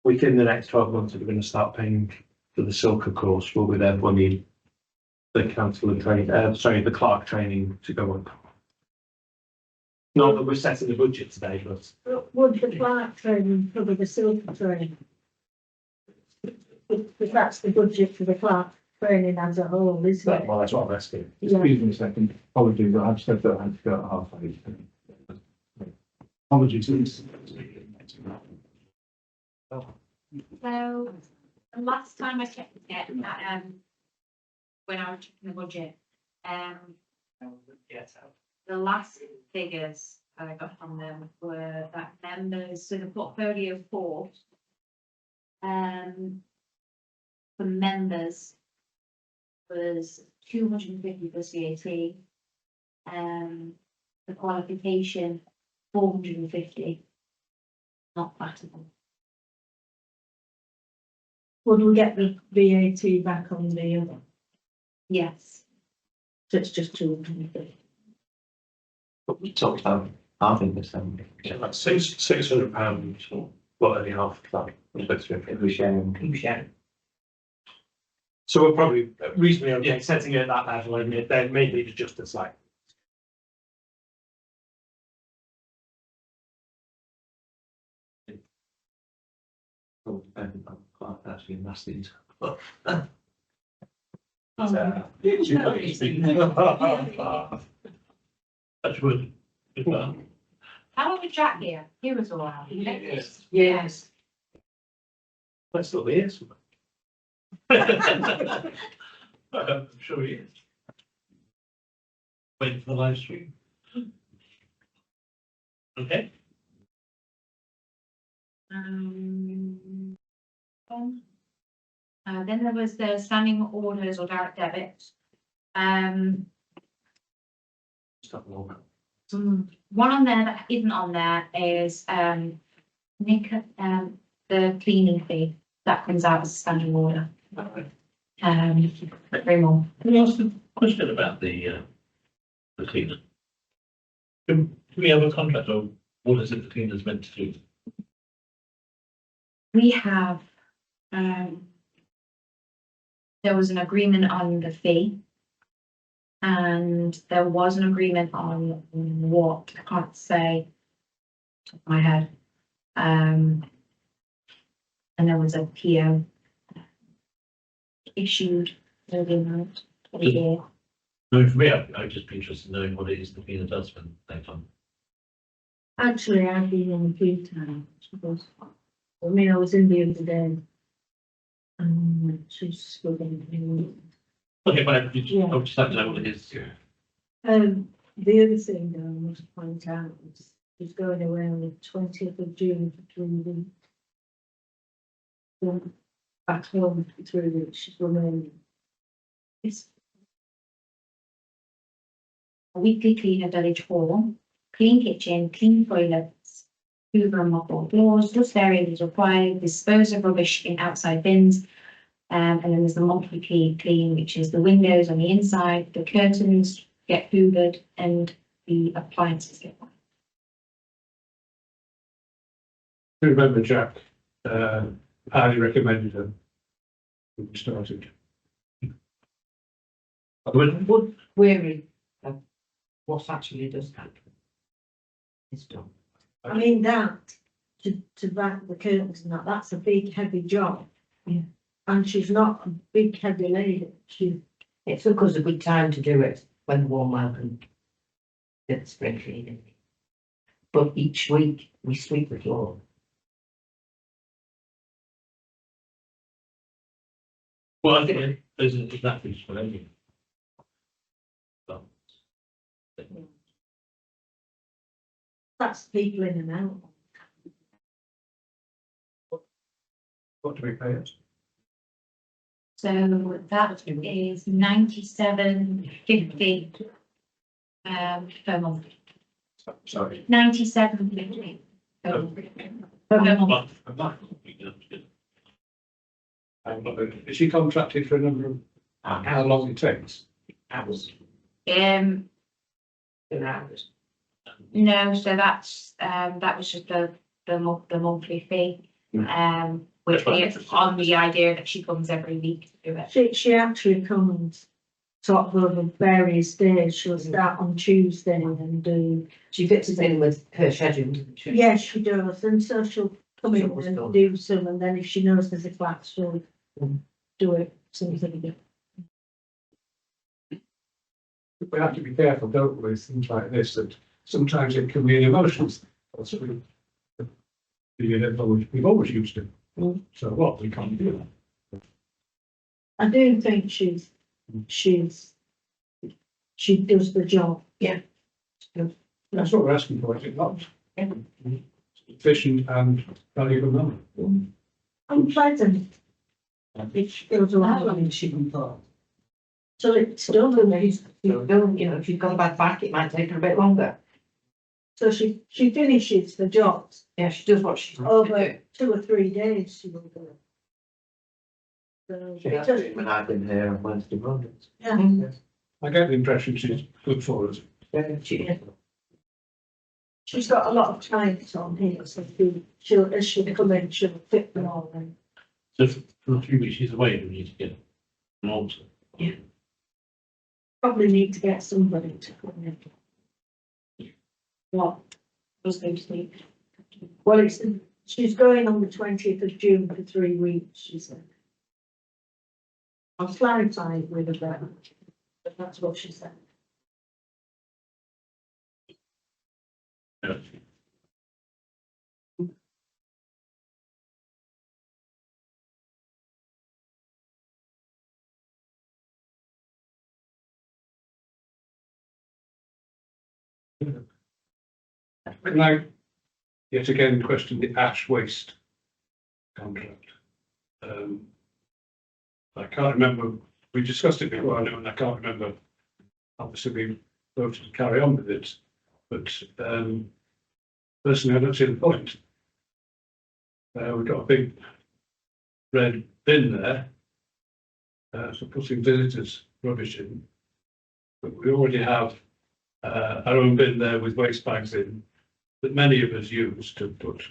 within the next 12 months, we're going to start paying for the Silker course. Will we therefore need the council and the clerk training to go on? Not that we're setting the budget today, but Would the clerk training cover the silver training? Because that's the budget for the clerk training as a whole, isn't it? well, that's what I'm asking. Yeah. Excuse me a second, apologies, I have said that I had to go at half eight. Apologies. So, the last time I checked it, when I was checking the budget, the last figures I got from them were that members, so the portfolio for members was 250 plus VAT. The qualification 450, not passable. Would we get the VAT back on the other? Yes. So it's just 250. But we talked about halving this, then. Like £600 or well, only half of that. If we share. So we're probably reasonably okay setting it at that level, and then maybe it's just a slight. Well, depending on Clark actually invested. Touch wood. Good man. How long was Jack here? He was a while. Yes. Yes. Let's look this. I'm sure he is. Waiting for the live stream. Okay, Then there was the standing orders or direct debits. One on there that isn't on there is Nick, the cleaning fee that comes out as a standing order. Three more. Can I ask a question about the cleaner? Do we have a contract, or what is it the cleaner's meant to do? We have, there was an agreement on the fee. And there was an agreement on what, I can't say, top of my head. And there was a PO issued for the amount for the year. No, for me, I'd just be interested in knowing what it is the cleaner does for their fund. Actually, I've been on a few times, because, I mean, I was in the other day. And she's struggling. Okay, but I would just like to know what it is. The other thing that I want to point out is she's going away on the 20th of June for 3 weeks. Then back home for 3 weeks, she's remaining. It's a weekly clean of village hall, clean kitchen, clean toilets, hoover and mop all floors, dust areas as required, dispose of rubbish in outside bins. And then there's the monthly clean, which is the windows on the inside, the curtains get hoovered and the appliances get washed. I remember Jack highly recommended them when we started. Would query of what actually does that is done. I mean, that, to back the curtains and that's a big, heavy job. Yeah. And she's not a big, heavy lady. It took us a good time to do it when the warm welcome did the spring cleaning. But each week we sweep the floor. Well, I think there's exactly for anything. That's people in and out. What do we pay it? So that is 97.50 per month. Sorry. 97.50 per month. A month. Is she contracted for a number of how long it takes? Hours. 2 hours. No, so that's that was just the monthly fee. Which is on the idea that she comes every week to do it. She actually comes sort of over various days. She'll start on Tuesday and do. She fits it in with her schedule, doesn't she? Yes, she does. And so she'll come in and do some, and then if she knows there's a class, she'll do it. Something. We have to be careful, don't we, with things like this, that sometimes it can be an emotional thing. That's what we've always used to. So what, we can't do that. I do think she does the job. Yeah. That's what we're asking for, is it not? Efficient and valuable money. Unpleasant. It goes How around. long has she been for? So it's done for me. You know, if you've gone back, it might take her a bit longer. So she finishes the jobs Yeah, she does what she's over 2 or 3 days. She will do it. So She it has does- to when I've been here on Wednesday mornings. yeah. I get the impression she's good for us. Yeah, she is. She's got a lot of clients on here, so as she'll come in, she'll fit them all in. So for a few weeks she's away, we need to get an altar. Probably need to get somebody to come in. What? Was going to sleep. Well, she's going on the 20th of June for 3 weeks, she said. I'll clarify it with her, but that's what she said. Yeah. And I yet again question the ash waste contract. I can't remember, we discussed it before, I know, and I can't remember, obviously we voted to carry on with it, but personally I don't see the point. We've got a big red bin there for putting visitors' rubbish in, but we already have our own bin there with waste bags in that many of us use to put.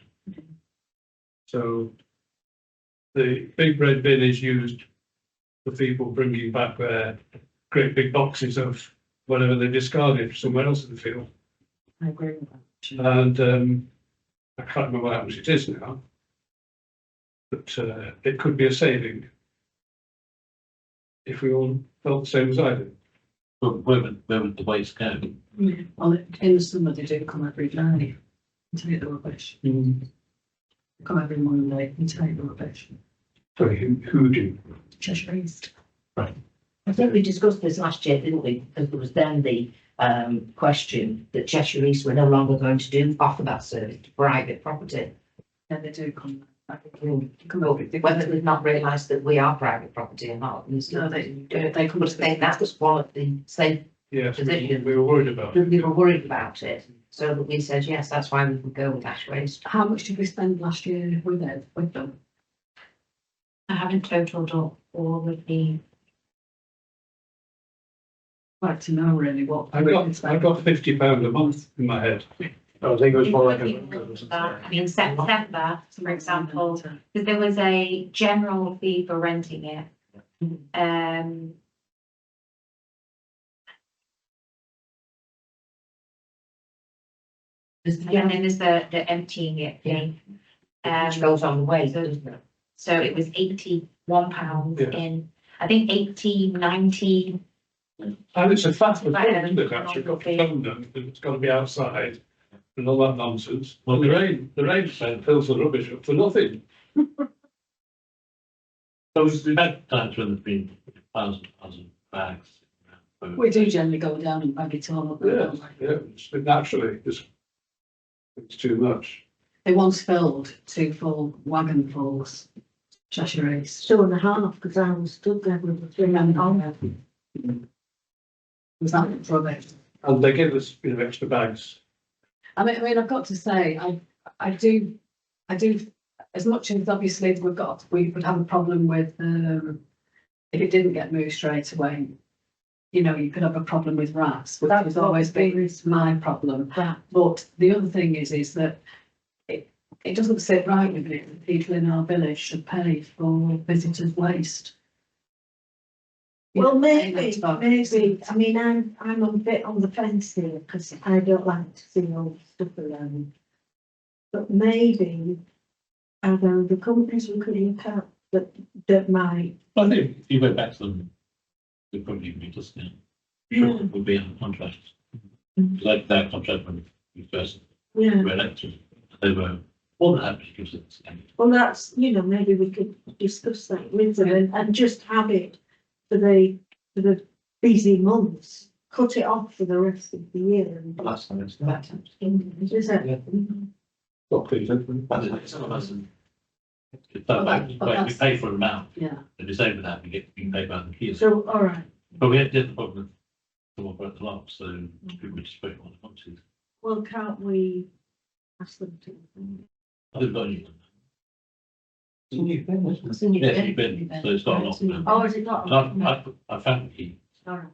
So the big red bin is used for people bringing back their great big boxes of whatever they discarded somewhere else in the field. I agree with that. And I can't remember how much it is now, but it could be a saving if we all felt the same as I do. But where would the waste go? Well, in the summer they do come every day and take the rubbish. Come every Monday and take the rubbish. Sorry, who do? Cheshire East. I think we discussed this last year, didn't we? Because there was then the question that Cheshire East were no longer going to offer that service to private property. Yeah, they do come back. Whether they've not realised that we are private property or not. No, they come But I think that was one of the same Yes, position. we were worried about it. We were worried about it, so that we said, yes, that's why we would go with ash waste. How much did we spend last year with it, with them? I haven't totaled up all of the, Like to know really what. I've got £50 a month in my head. I think it was more like I mean, September, for example, because there was a general fee for renting it. And then there's the emptying it fee. Which goes on the way, doesn't it? So it was £81 Yeah. in, I think 18, 19. And it's a fact of fun, isn't it, actually, got to phone them, that it's got to be outside and all that nonsense. Well, the rain fills the rubbish up for nothing. We've had times when there's been thousands of bags. We do generally go down and bag it all up. Yeah, it's naturally, it's too much. They once filled 2 full wagon fulls, Cheshire East. 2.5, because I was stood there with the 3 and on. Was that rubbish? And they give us, extra bags. I mean, I've got to say, I do, as much as obviously we would have a problem with, if it didn't get moved straight away, you could have a problem with rats, which has always been my problem. But the other thing is that it doesn't sit right with me that people in our village should pay for visitors' waste. Well, maybe, I mean, I'm a bit on the fence here, because I don't like to see all the stuff around. But maybe, are there the companies we could look at that might? I think if you went back to them, they'd probably be discounted. Sure, it would be on contract. Like that contract when we first were elected, they were more than happy to give us a discount. Well, that's, maybe we could discuss that with them and just have it for the busy months, cut it off for the rest of the year. And Last time it's is it? Not pleased, some of us. We pay for an amount, Yeah. and it's over that, we get being paid by the kilo. So, all right. But we had the problem with someone broke the lock, so people just put it on the boxes. Well, can't we ask them to? I think we've got a new one. It's a new bin, isn't it? It's a new Yes, bin. you've been, so it's got a lock now. Oh, is it not? I found the key. All right.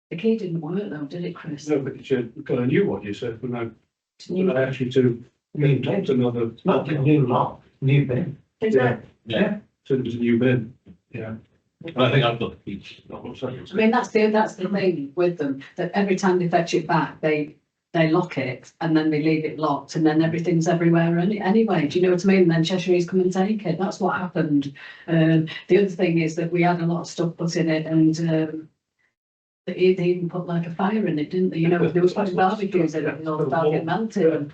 The key didn't work though, did it, Chris? No, but you've got a new one, you said, when I actually to get another. It's not a new lock, new bin. Is Yeah. it? Yeah, So it was a new bin, yeah. but I think I've got the key. I mean, that's the thing with them, that every time they fetch it back, they lock it and then they leave it locked and then everything's everywhere anyway. Do you know what I mean? And then Cheshire East come and take it. That's what happened. The other thing is that we had a lot of stuff put in it and they even put like a fire in it, didn't they? There was putting barbecues in it and all the stuff get melted. And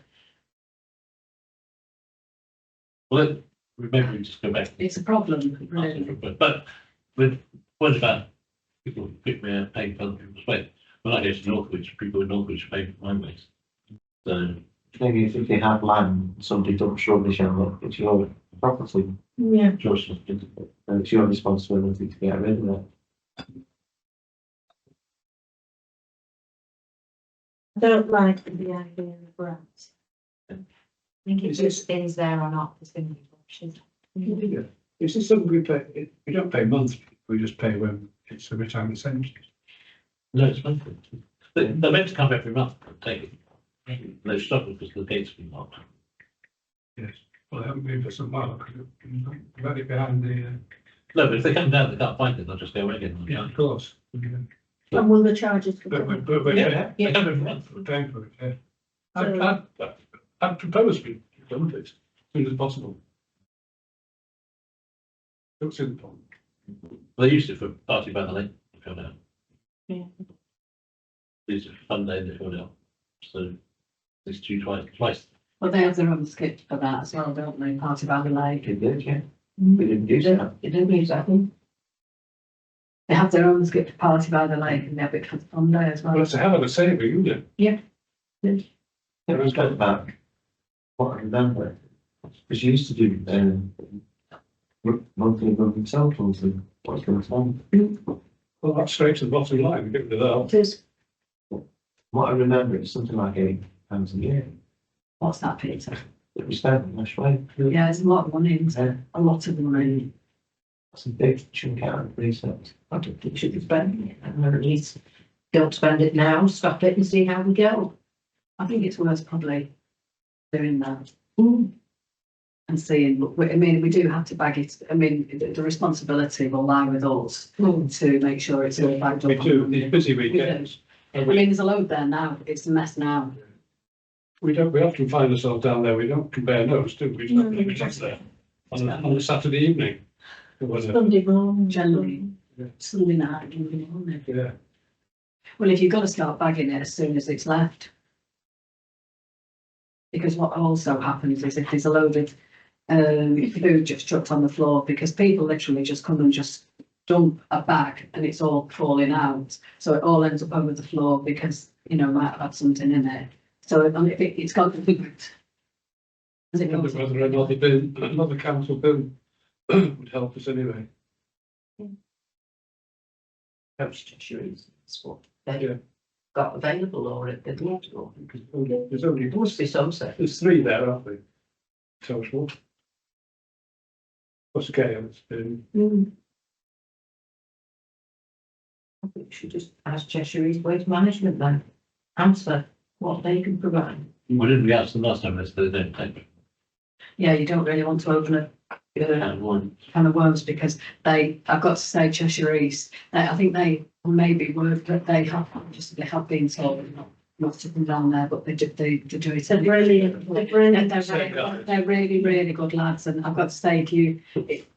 Well, maybe we just go back. it's a problem, really. But with what about people who pick me paying for other people's waste? When I go to Northwich, people in Northwich pay for my waste. So maybe if you have land, somebody dumps rubbish on it, it's your property. Yeah. It's your responsibility to get rid of it. I don't like the idea of rats. I think if there's bins there or not, there's going to be options. Yeah. Is this something we pay? We don't pay monthly. We just pay when it's a retirement centre. No, it's monthly. They're meant to come every month and take it. They've stopped because the gate's been locked. Yes. Well, they haven't been for some while. We've had it behind the. No, but if they come down, they can't find it, they'll just go away again. Yeah, of course. And will the charges be But covered? we're Yeah, they come every month. paying for it. Yeah. So- I'd propose we done it as soon as possible. Don't see the problem. They used it for party by the lake, they filled out. Yeah. These are fun day they filled out. So it's twice. Well, they have their own skip for that as well, don't they? Party by the lake. It did, yeah. We didn't use it. They do use that. They have their own skip for Party by the lake and they have it for fun day as Well, well. it's a hell of a saving, isn't it? It was got back. What I remember, was you used to do, monthly totals and what's going on. Well, that's straight to the bottom line, get rid of that. It is. What I remember is something like £8 a year What's that, Peter? that we spent last way. Yeah, there's a lot of money, isn't there? A lot of money. That's a big chunk out of the research. I don't think we should be spending it, and at least don't spend it now, stop it and see how we go. I think it's worth probably doing that. And seeing, I mean, we do have to bag it, I mean, the responsibility will lie with us to make sure it's all bagged up. We do, these busy weekends. I mean, there's a load there now, it's a mess now. We often find ourselves down there, we don't compare notes, do we? No. We just there on a Saturday evening. It was a, Sunday morning. Generally, Yeah. Sunday night, Monday morning. yeah. Well, if you've got to start bagging it as soon as it's left. Because what also happens is if there's a load of food just chucked on the floor, because people literally just come and just dump a bag and it's all falling out. So it all ends up over the floor because, you know, might have had something in it. So if it's got to be bagged. As it goes. Whether another council bill would help us anyway. Perhaps Cheshire is what Yeah. they've got available or it did not go. There's only, There must be some set. there's 3 there, aren't there? Total. Plus again, it's been, I think we should just ask Cheshire Waste Management then, answer what they can provide. We didn't ask them last time, they don't take. Yeah, you don't really want to open a One. can of worms because I've got to say Cheshire East, I think they maybe were, but they have been told not to come down there, but they do it. They're brilliant. They're brilliant. They're really, really good lads, and I've got to say,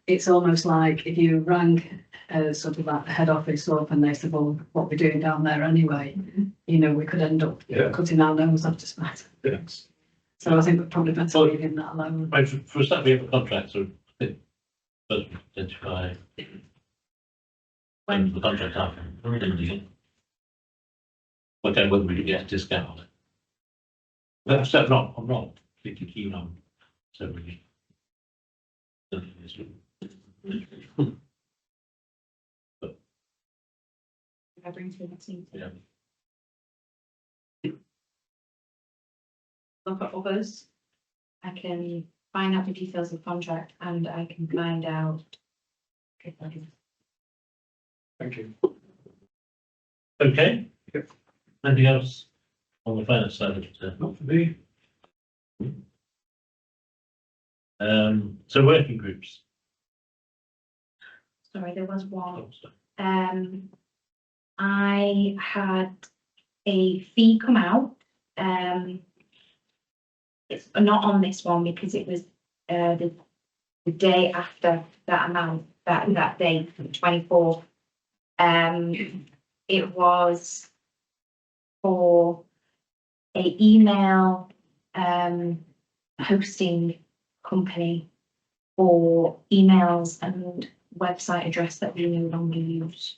it's almost like if you rang sort of like the head office up and they said, well, what we're doing down there anyway, you know, we could end up cutting our nose off to spite. yes. So I think we're probably better leaving that alone. Right, for a start, we have a contract, so first we identify when the contract up. Okay, whether we can get a discount on it. That's not, I'm not particularly keen on, so we. If I bring to the next meeting. Yeah. Look at others. I can find out the details of the contract and I can find out. Thank you. Okay. Yep. Anything else on the finance side of it? Not for me. So working groups. Sorry, there was one. Oh, sorry. I had a fee come out. It's not on this one because it was the day after that amount, that day, the 24th. It was for a email hosting company for emails and website address that we no longer use,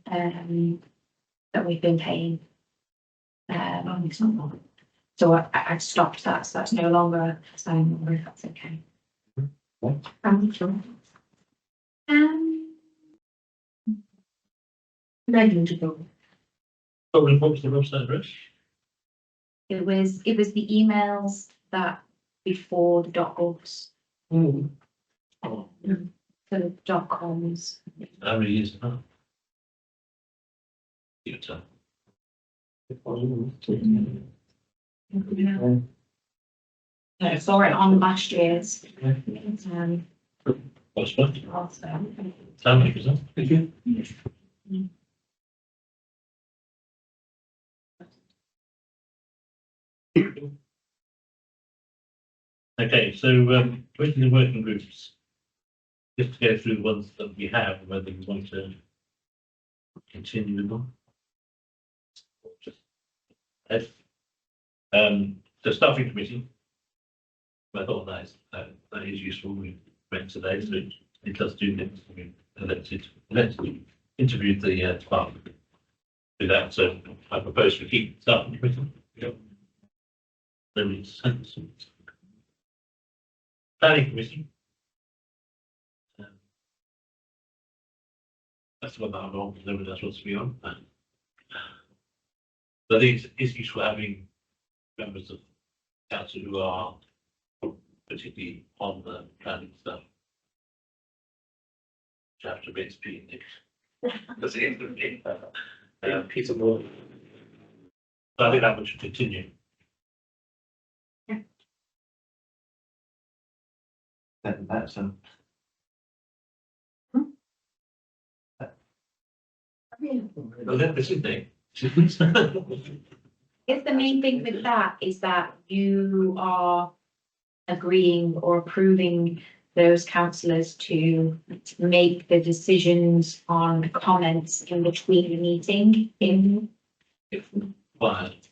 that we've been paying. So I stopped that, so that's no longer a sign number, if that's okay. Sure. Negligible. What was the website address? It was the emails that before the .govs, Oh, the .coms. how many years now? Give it time. I saw it on last year's. What's what? Also. How many was that? Thank you. Okay, so with the working groups, just to go through the ones that we have, whether we want to continue with them. F. The staffing committee. I thought that is useful. We went today, so it does do things. We elected interviewed the department. Do that, so I propose we keep the staffing committee. Yep. Then it's planning committee. That's the one that I'm on, because nobody else wants to be on. But I think it's useful having members of council who are particularly on the planning stuff. Chapter bits P. That's the end of it. Peter Moore. So I think that one should continue. That's Well, this is the. If the main thing with that is that you are agreeing or approving those councillors to make the decisions on comments in between the meeting in. If required.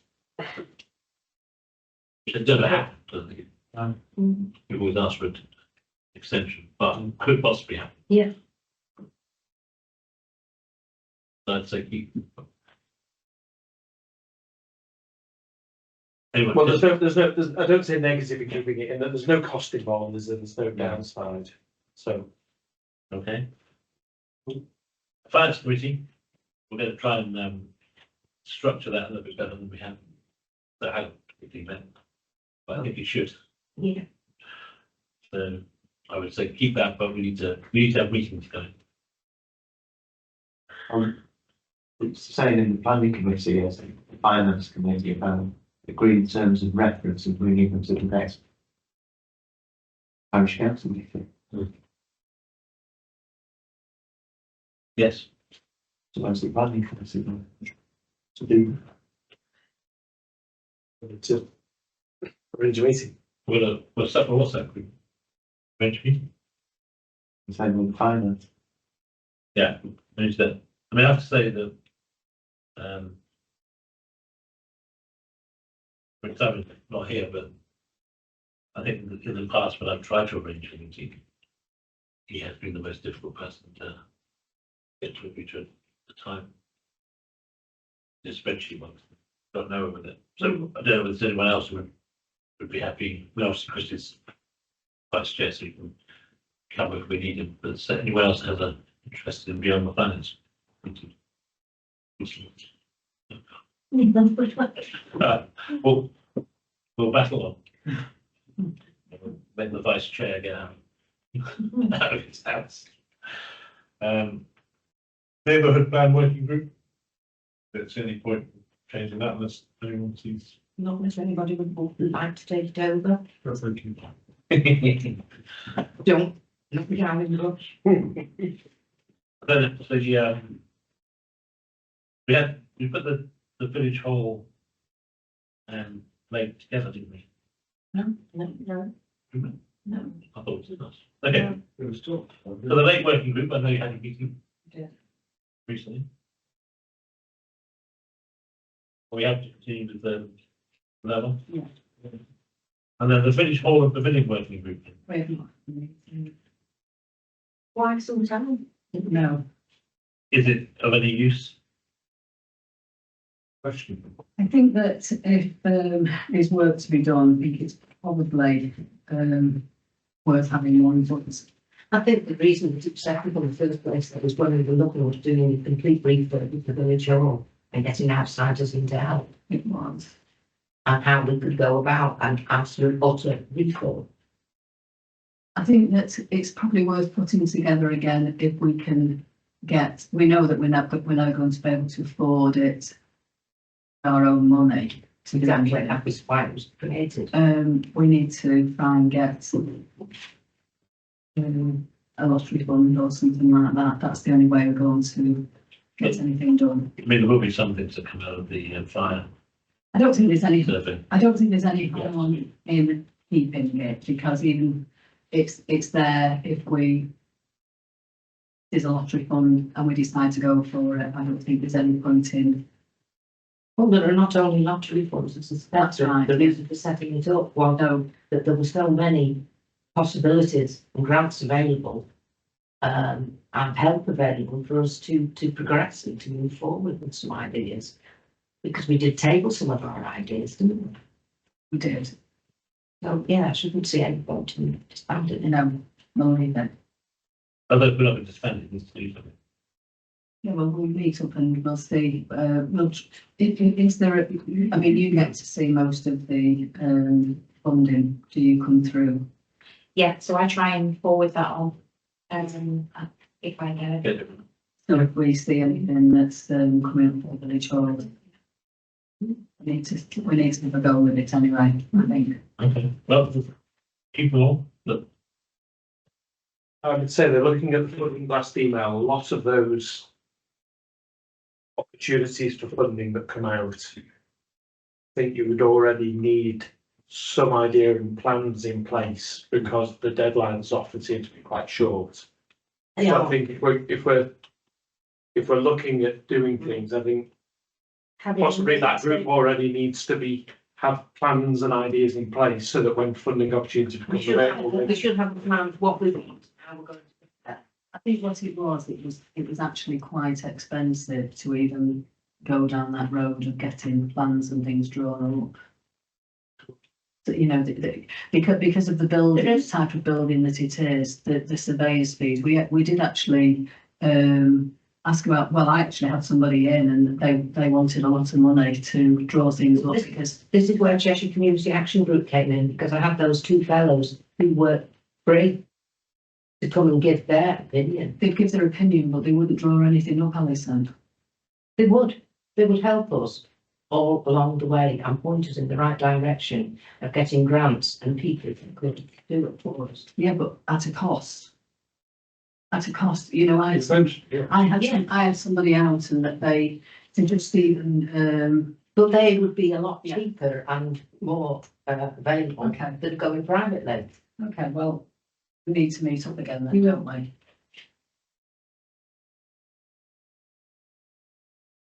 It never happened, I think. We've always asked for an extension, but could possibly happen. Yeah. So I'd say keep. Anyway, Well, there's I don't say negative in keeping it in that there's no cost involved, there's no downside. So, okay. Finance committee, we're going to try and structure that a little bit better than we have. That hasn't particularly meant, but I think it should. Yeah. So I would say keep that, but we need to have meetings going. it's saying in the planning committee, as the finance committee, about agreed terms of reference and bringing them to the next parish council meeting. Yes. So that's the planning committee to do. to arrange a meeting. What's that group? Eventually. The same with the finance. Yeah, manage that. I mean, I have to say that Simon's not here, but I think in the past when I've tried to arrange a meeting, he has been the most difficult person to get to agree to at the time. The spreadsheet one, don't know with it. So I don't know if there's anyone else who would be happy. Well, obviously Chris is quite stressed, so he can come if we need him. But is there anyone else has an interest in beyond the finance? We'll battle on. Let the vice chair get out of his house. Neighbourhood plan working group. There's any point changing that unless anyone sees. Not unless anybody would like to take it over. That's okay. Don't look me down in the bush. Then we put the village hall and lake together, didn't we? No. I thought it was us. Okay. It was talk. So the lake working group, I know you had a meeting. Yeah. Recently. We have to continue with the level. Yeah. And then the village hall and pavilion working group. We have not. Why so time? No. Is it of any use? Question. I think that if there's work to be done, I think it's probably worth having more inputs. I think the reason it was set up in the first place that was when we were looking at doing a complete refurb of the village hall and getting outsiders in to help, It was. and how we could go about an absolute utter refurb. I think that it's probably worth putting together again if we can get, we know that we're not going to be able to afford it our own money. To do Exactly, it. that was why it was created. We need to try and get a lottery fund or something like that. That's the only way we're going to get anything done. I mean, there will be some things that come out of the fire I don't think there's any. survey. I don't think there's any harm in keeping it because even it's there if there's a lottery fund and we decide to go for it. I don't think there's any point in. Well, there are not only lottery funds, That's right. the reason for setting it up. Well, no, that there were so many possibilities and grants available, and help available for us to progress and to move forward with some ideas. Because we did table some of our ideas, didn't we? We did. So, yeah, I shouldn't see any point in expanding it. We'll leave it. Although we're not going to spend it, we need to do something. Yeah, well, we'll meet up and we'll see. Is there? I mean, you get to see most of the funding. Do you come through? Yeah, so I try and forward that on, if I get it. Get it. So if we see anything that's coming up for the village hall, we need to have a go with it anyway. I think. Okay, well, keep them all, look. I would say they're looking at the funding last email, a lot of those opportunities for funding that come out. I think you would already need some idea and plans in place because the deadlines often seem to be quite short. So I think if we're looking at doing things, I think possibly that group already needs to have plans and ideas in place so that when funding opportunities become available. We should have a plan of what we want, how we're going to do that. I think what it was actually quite expensive to even go down that road of getting plans and things drawn up. So, you know, because of the building type of building that it is, the surveyor's fees. We did actually ask about. Well, I actually had somebody in, and they wanted a lot of money to draw things up because This is where Cheshire Community Action Group came in, because I had those two fellows who were free to come and give their opinion. they'd give their opinion, but they wouldn't draw anything up, Alison. They would help us all along the way and point us in the right direction of getting grants and people who could do it for us. Yeah, but at a cost. At a cost, you know. I had somebody out, and that they just even. But they would be a lot Yeah. cheaper and more available Okay. than going privately. Okay, well, we need to meet up again then, don't we?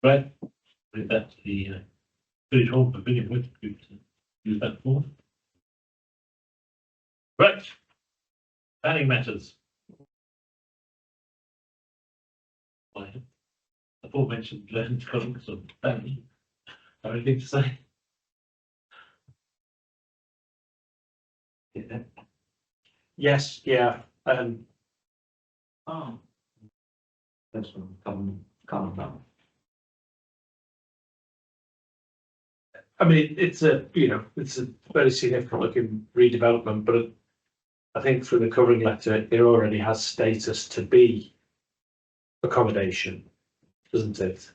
Right, with that, the village hall pavilion with group to use that for. Right, planning matters. Aforementioned learned colleagues of planning. Have anything to say? Yeah. Yes, yeah. Oh. That's what I'm coming from. I mean, it's a very significant looking redevelopment, but I think through the covering letter, it already has status to be accommodation, doesn't it?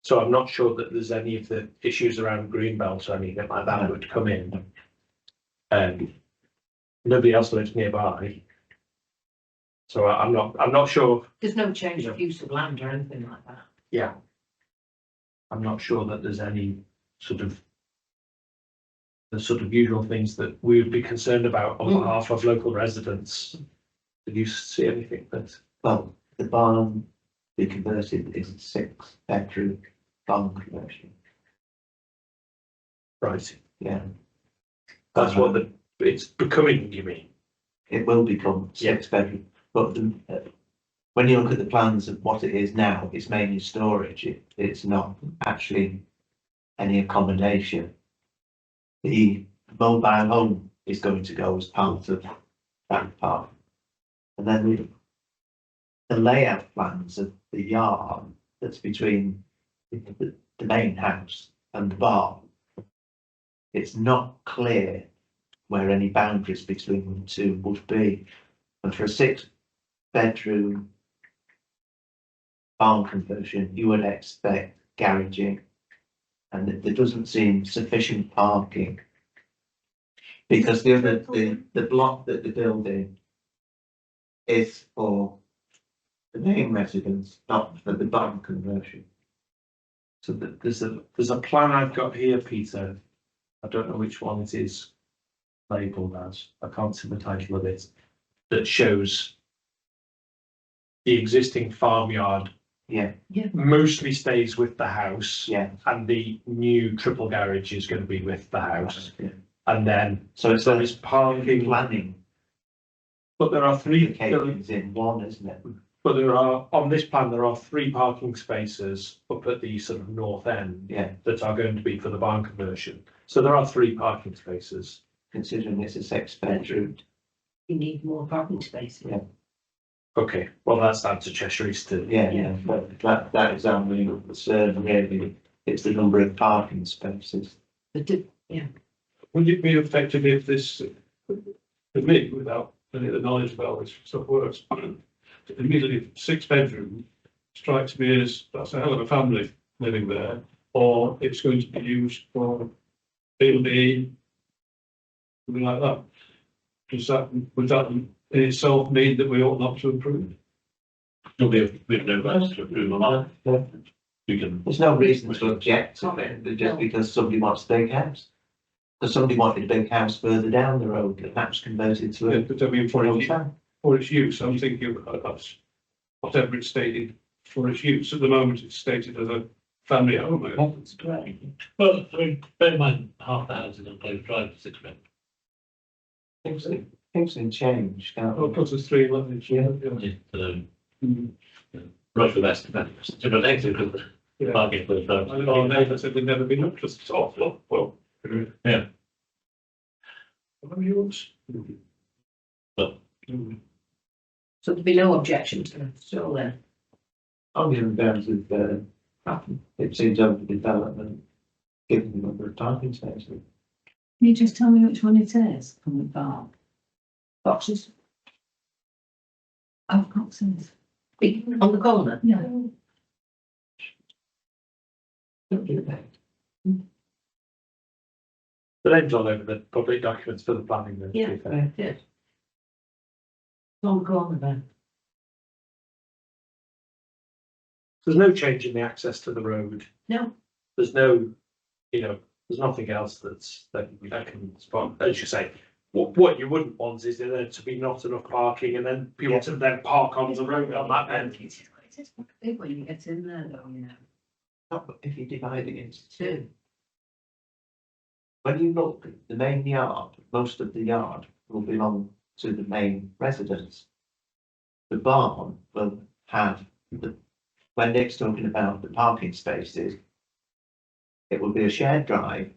So I'm not sure that there's any of the issues around greenbelt or anything like that would come in. Nobody else lives nearby. So I'm not sure. There's no change of use of land or anything like that. Yeah. I'm not sure that there's any the sort of usual things that we would be concerned about on behalf of local residents. Did you see anything that? Well, the barn we converted is a 6-bedroom barn conversion. Right. Yeah. That's what it's becoming, you mean? It will become 6-bedroom, but when you look at the plans of what it is now, it's mainly storage. It's not actually any accommodation. The mobile home is going to go as part of that park. And then the layout plans of the yard that's between the main house and the barn, it's not clear where any boundaries between the two would be. And for a 6-bedroom barn conversion, you would expect garaging, and there doesn't seem sufficient parking. Because the block that they're building is for the main residence, not for the barn conversion. So there's a plan I've got here, Peter. I don't know which one it is labelled as. I can't see the title of it. That shows the existing farmyard. Yeah. Mostly stays with the house. Yeah. And the new triple garage is going to be with the house. Yeah. And then So it's there is parking. planning But there are three. occasions in one, isn't it? But there are, on this plan, there are 3 parking spaces up at the sort of north end. Yeah. That are going to be for the barn conversion. So there are 3 parking spaces. Considering it's a 6-bedroom. You need more parking spaces. Yeah. Okay, well, that's down to Cheshire East to. Yeah, but that is our main concern really. It's the number of parking spaces. Would it be effective if this, for me, without any of the knowledge of how this stuff works, immediately 6-bedroom strikes me as that's a hell of a family living there, or it's going to be used for B&B, something like that. Would that in itself mean that we ought not to approve? We have no rights to approve or not. We can. There's no reason to object to it, just because somebody wants a big house. Because somebody wanted a big house further down the road, and that was converted to Yeah, a but I mean, for its use, I'm thinking that's whatever it's stated for its use. At the moment, it's stated as a family home. That's great. Well, I mean, bear in mind, half the houses on Close Drive are 6 bedroom. Things can change, can't Well, they? plus there's 3 levels. Yeah. Right for best, to protect it because the Yeah. parking Close Drive. Our neighbour said they'd never been up to the top floor. Well, Yeah. what are yours? Well, So there'd be no objection to it, still then. Only in terms of, it seems overdevelopment, given the number of parking spaces. Can you just tell me which one it is from the bar? Boxes, Oh, boxes. big on the corner. Yeah. Don't do that. The name's all over the public documents for the planning. Then, to Yeah. be fair. Yes. On the corner then. There's no change in the access to the road. No. There's no, there's nothing else that can spot, as you say. What you wouldn't want is there to be not enough parking and then people to then park on the road on that end. It is quite big when you get in there though, you know. Not if you divide it into 2. When you look at the main yard, most of the yard will belong to the main residence. The barn will have when Nick's talking about the parking spaces, it will be a shared drive.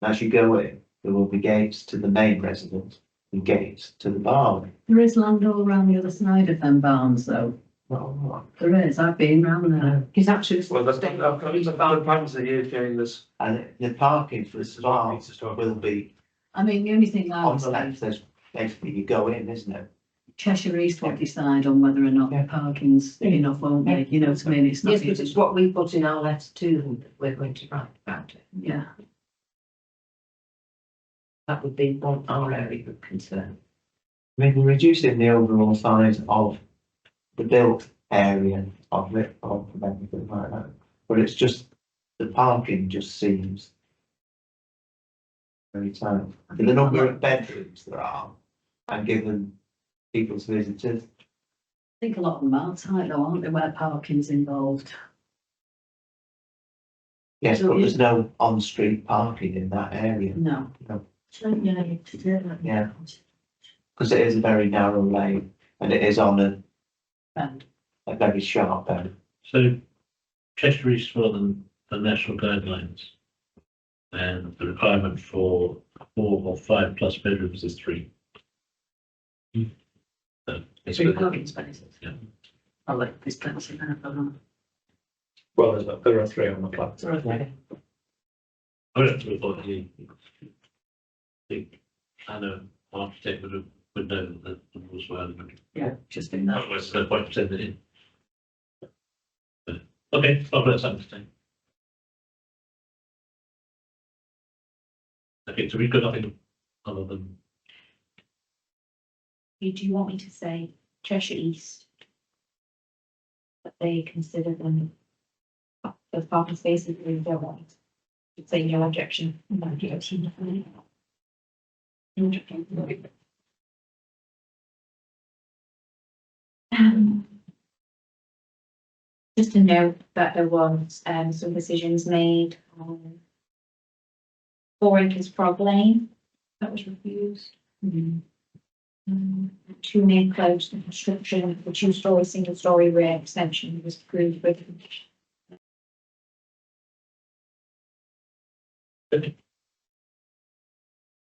As you go in, there will be gates to the main residence and gates to the barn. There is land all around the other side of them barns though. Well, There is, I've been round there. He's actually. Well, the plans are here, Jane, there's. and the parking for This the is what barn Peter's talking will about. be I mean, the only thing I on would the say, left, there's basically you go in, isn't it? Cheshire East will decide on whether or not the parking's enough, won't they? You know what I mean? It's not. Yes, but it's what we put in our letter to them that we're going to write about it. Yeah. That would be one our area of concern. I mean, we're reducing the overall size of the built area of it, of everything like that. But it's just, the parking just seems very tight. For the number of bedrooms there are, and given people's visitors, I think a lot of them are tight though, aren't they, where parking's involved? yes, So but you- there's no on-street parking in that area. No. Yeah. Because it is a very narrow lane, and it is on And a very sharp end. So Cheshire East for them the national guidelines. And the requirement for 4 or 5 plus bedrooms is 3. So it's 3 good. parking spaces. Yeah. Oh, look, there's plenty of them. Well, there are 3 on the plan. Okay. I would have to report the, I think, I know, architect would know that the rules were adequate. Yeah, just in that. Otherwise, there's no point in sending it in. But, okay, I'll let something to Okay, so we've got nothing other than, Do you want me to say Cheshire East? That they consider them as parking spaces they don't want. You'd say no objection. No objection. Just to note that there was some decisions made on 4 acres Frog Lane that was refused. 2 Main Close, the construction of the 2-story, single-story rear extension was approved with condition.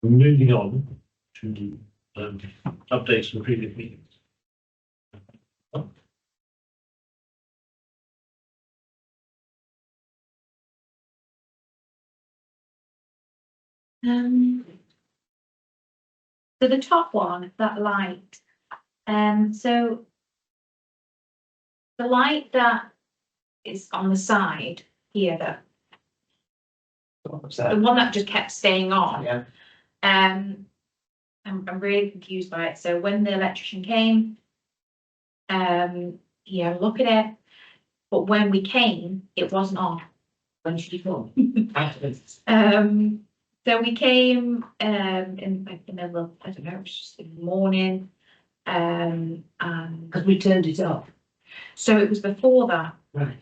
moving on to updates from previous meetings. So the top one, that light, so the light that is on the side here, that the one that just kept staying on. Yeah. I'm really confused by it. So when the electrician came, he had a look at it, but when we came, it wasn't on. When should you come? So we came in like the middle of, I don't know, it was just in the morning. And Because we turned it off. so it was before that. Right.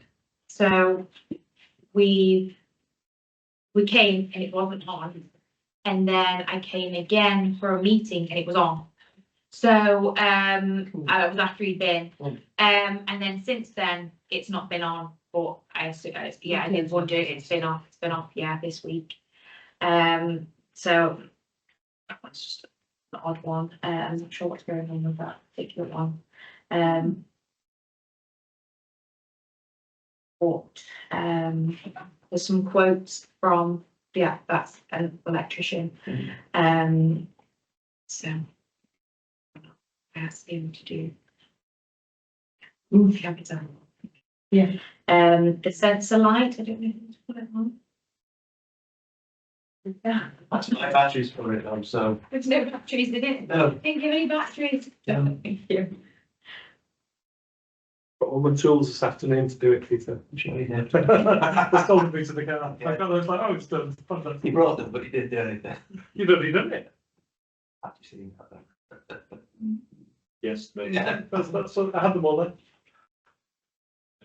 So we came and it wasn't on. And then I came again for a meeting and it was on. So I was after he'd been. And then since then it's not been on. But I did wonder, it's been off, yeah, this week. So that's just an odd one. I'm not sure what's going on with that particular one. But there's some quotes from, yeah, that's an electrician. So I asked him to do. Yeah. The sensor light, I don't know who to put it on. Yeah. That's my batteries for it, so. There's no batteries in it. No. Didn't give any batteries. Thank you. Got all the tools this afternoon to do it, Peter. I'm sure you did. I stole the boots of the car. Yeah. I got those like, oh, it's done. He brought them, but he didn't do anything. You've already done it. Actually seen that. Yes, maybe. Yeah. That's I had them all then.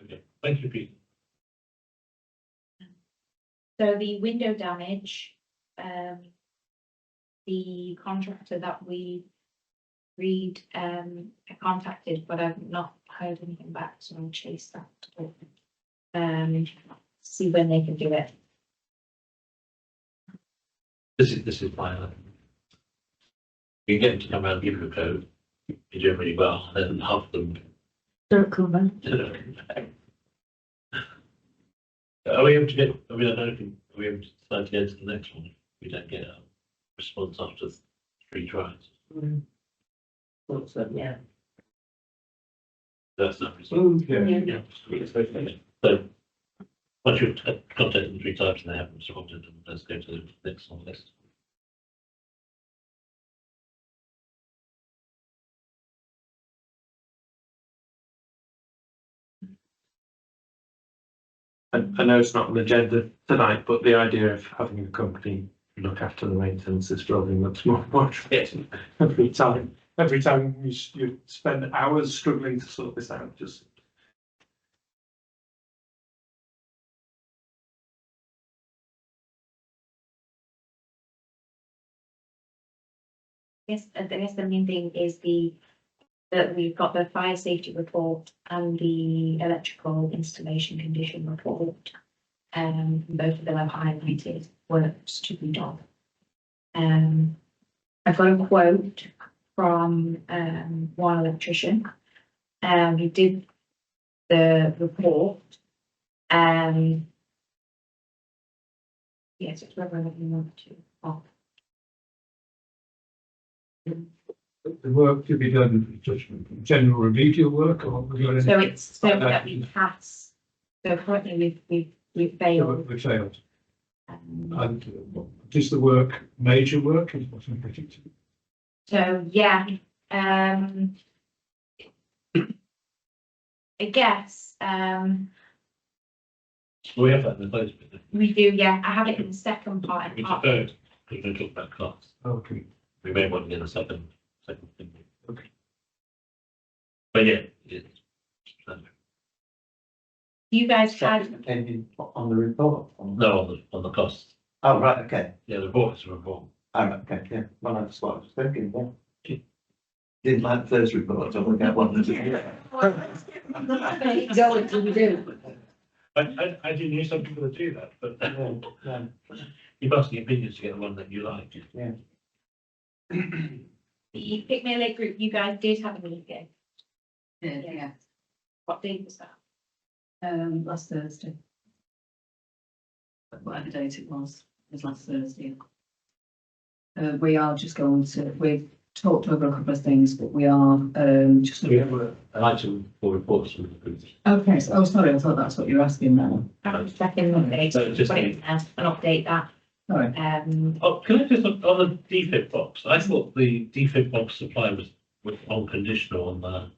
Okay, thank you, Pete. So the window damage, the contractor that we I contacted, but I've not heard anything back, so I'll chase that. See when they can do it. This is fine. You get them to come out and give you a code. You do it really well, and then half of them. Don't come back. Are we able to get? I mean, I don't know if are we able to decide to go to the next one. If we don't get a response after 3 tries. Thought so, yeah. That's not result. Yeah. Yeah. So once you've contacted them 3 times and they haven't responded, then let's go to the next on the list. I know it's not on the agenda tonight, but the idea of having a company look after the maintenance is probably much more motivating every time. Every time you spend hours struggling to sort this out, just. I guess the main thing is that we've got the fire safety report and the electrical installation condition report. Both of them have highlighted works to be done. I've got a quote from one electrician who did the report. Yes, it's whether you want to. Oh. The work to be done, just general remedial work, or have we got any? So it's so that we pass. So currently we've failed. We failed. Um, And is the work major work? Is what I'm predicting. So, yeah, I guess, We have that in the close bit. we do, yeah, I have it in the second part. Which is third, because we talk about class. Okay. We may want to get a second thing. Okay. But yeah, it's. You guys had, Opinion on the report? No, on the costs. Oh, right, okay. Yeah, the report is a report. Oh, right, okay, yeah. Well, that's what I was thinking, yeah. Didn't like the first report, so we'll get one. Go until we do. I didn't hear some people that do that, but No, no. you've asked the opinions to get the one that you like. Yeah. the PICKMERE Lake group, you guys did have a meeting. Yeah, What date was that? last Thursday. Whatever date it was last Thursday. We are just going to, we've talked over a couple of things, but we are, just. We have an item for reports from the group. Okay, so, oh, sorry, I thought that's what you're asking now. I'm checking Monday, So just- put it in there and update that. Sorry. Oh, can I just, on the defib box, I thought the defib box supply was unconditional on the.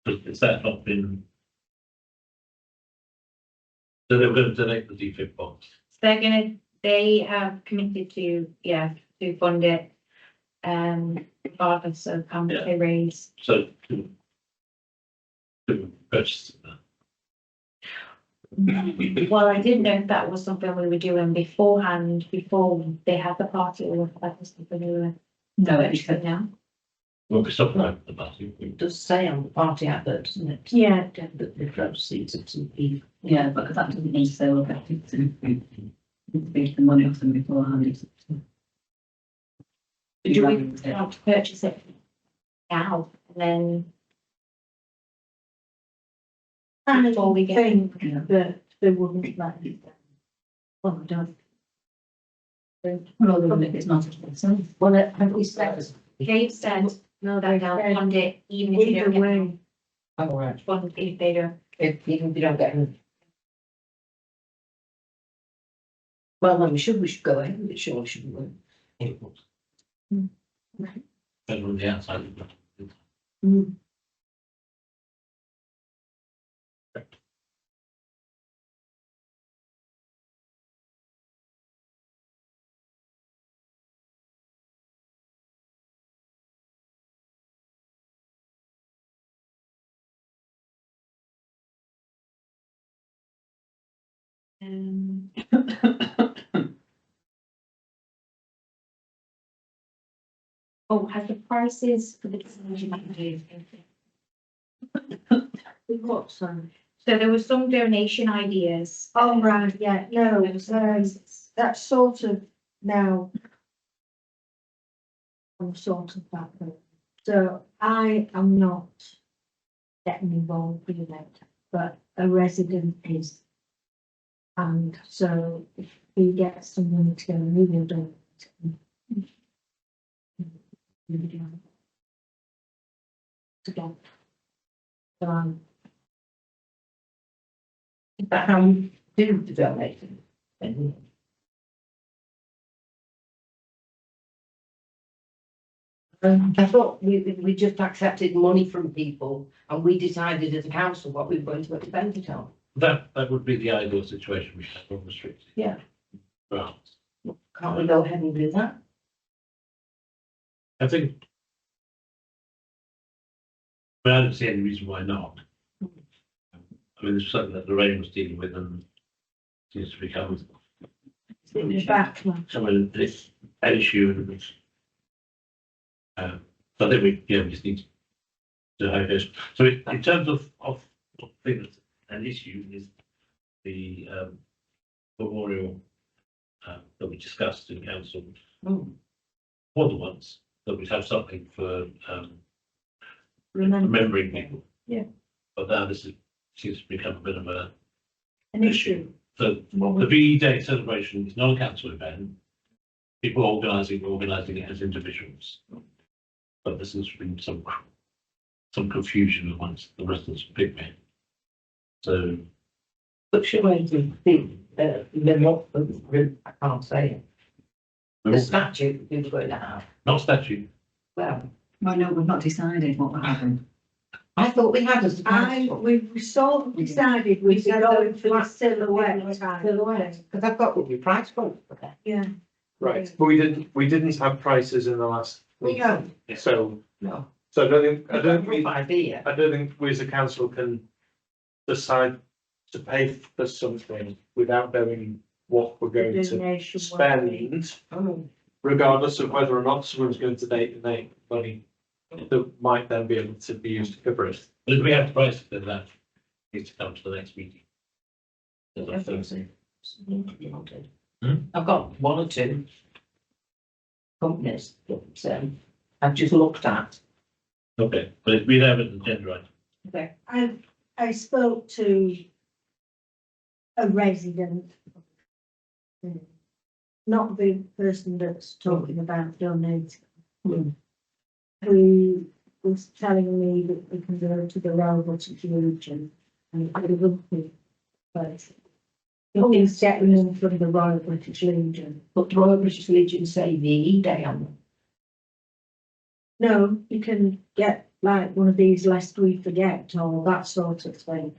Is that not been? So they were going to donate the defib box. So they have committed to, yeah, to fund it, regardless of how much Yeah. they raise. So to purchase that. Well, I didn't know if that was something we were doing beforehand, before they had the party, or if that was something we were No, purchasing now. Well, we stopped at the party. It does say on the party advert, doesn't it? Yeah. That the proceeds of some people. yeah, but that doesn't mean sale effective to be the money off them beforehand. Do we want to purchase it now, and then I before we get? think that they wouldn't let it down. Well, I don't. Well, even if it's not expensive. Well, have we said? Dave said, No, that they'll fund it even if they Either don't get way, Oh, right. fund, if they don't. Even if you don't get them. Well, then we should go ahead with it, surely, shouldn't we? Better on the outside. mm, Oh, has the prices for the decision been we've got some. So there were some donation ideas. Oh, right, yeah, no, There were some prices. that's sort of now. I'm sort of back there. So I am not getting involved with it, but a resident is. And so if he gets someone to go, we will do it. Together. So Is that how you do the donating? Then? I thought we just accepted money from people and we decided as a council what we were going to spend it on. That would be the ideal situation, we have unrestricted. Yeah. Right. Can't we go ahead and do that? I think. But I don't see any reason why not. I mean, there's something that Lorraine was dealing with and seems to become in the back, some of this issue and it's. So I think we just need to have this. So in terms of thing that's an issue is the memorial that we discussed in council. Mm. More than once, that we'd have something for Remember, remembering people. Yeah. But now this seems to become a bit of a an issue. So the VE Day celebration is not a council event. People organising it as individuals. But this has been some confusion amongst the residents of PICKMERE. So, But should I do I can't say it. The statute we were going to have. not statute. Well, Well, no, we've not decided what will happen. I thought we had as a council. We sort of decided we'd be going for the silhouette type. Silhouette, because I've got what we price quote for that. Yeah. Right, but we didn't have prices in the last. We don't. So, No. so I don't think Rough idea. I don't think we as a council can decide to pay for something without knowing what we're going to Donation spend, Oh, regardless of whether or not someone's going to donate money that might then be able to be used to cover it. But if we have to price it, then that needs to come to the next meeting. As I think. I've got one or two companies that I've just looked at. Okay, but we have an agenda item. Okay. I spoke to a resident, not the person that's talking about donating, who was telling me that we can go to the robotic region and I would be, but he's getting them from the Royal British Legion. But the Royal British Legion say VE Day on them. No, you can get like one of these lest we forget or that sort of thing.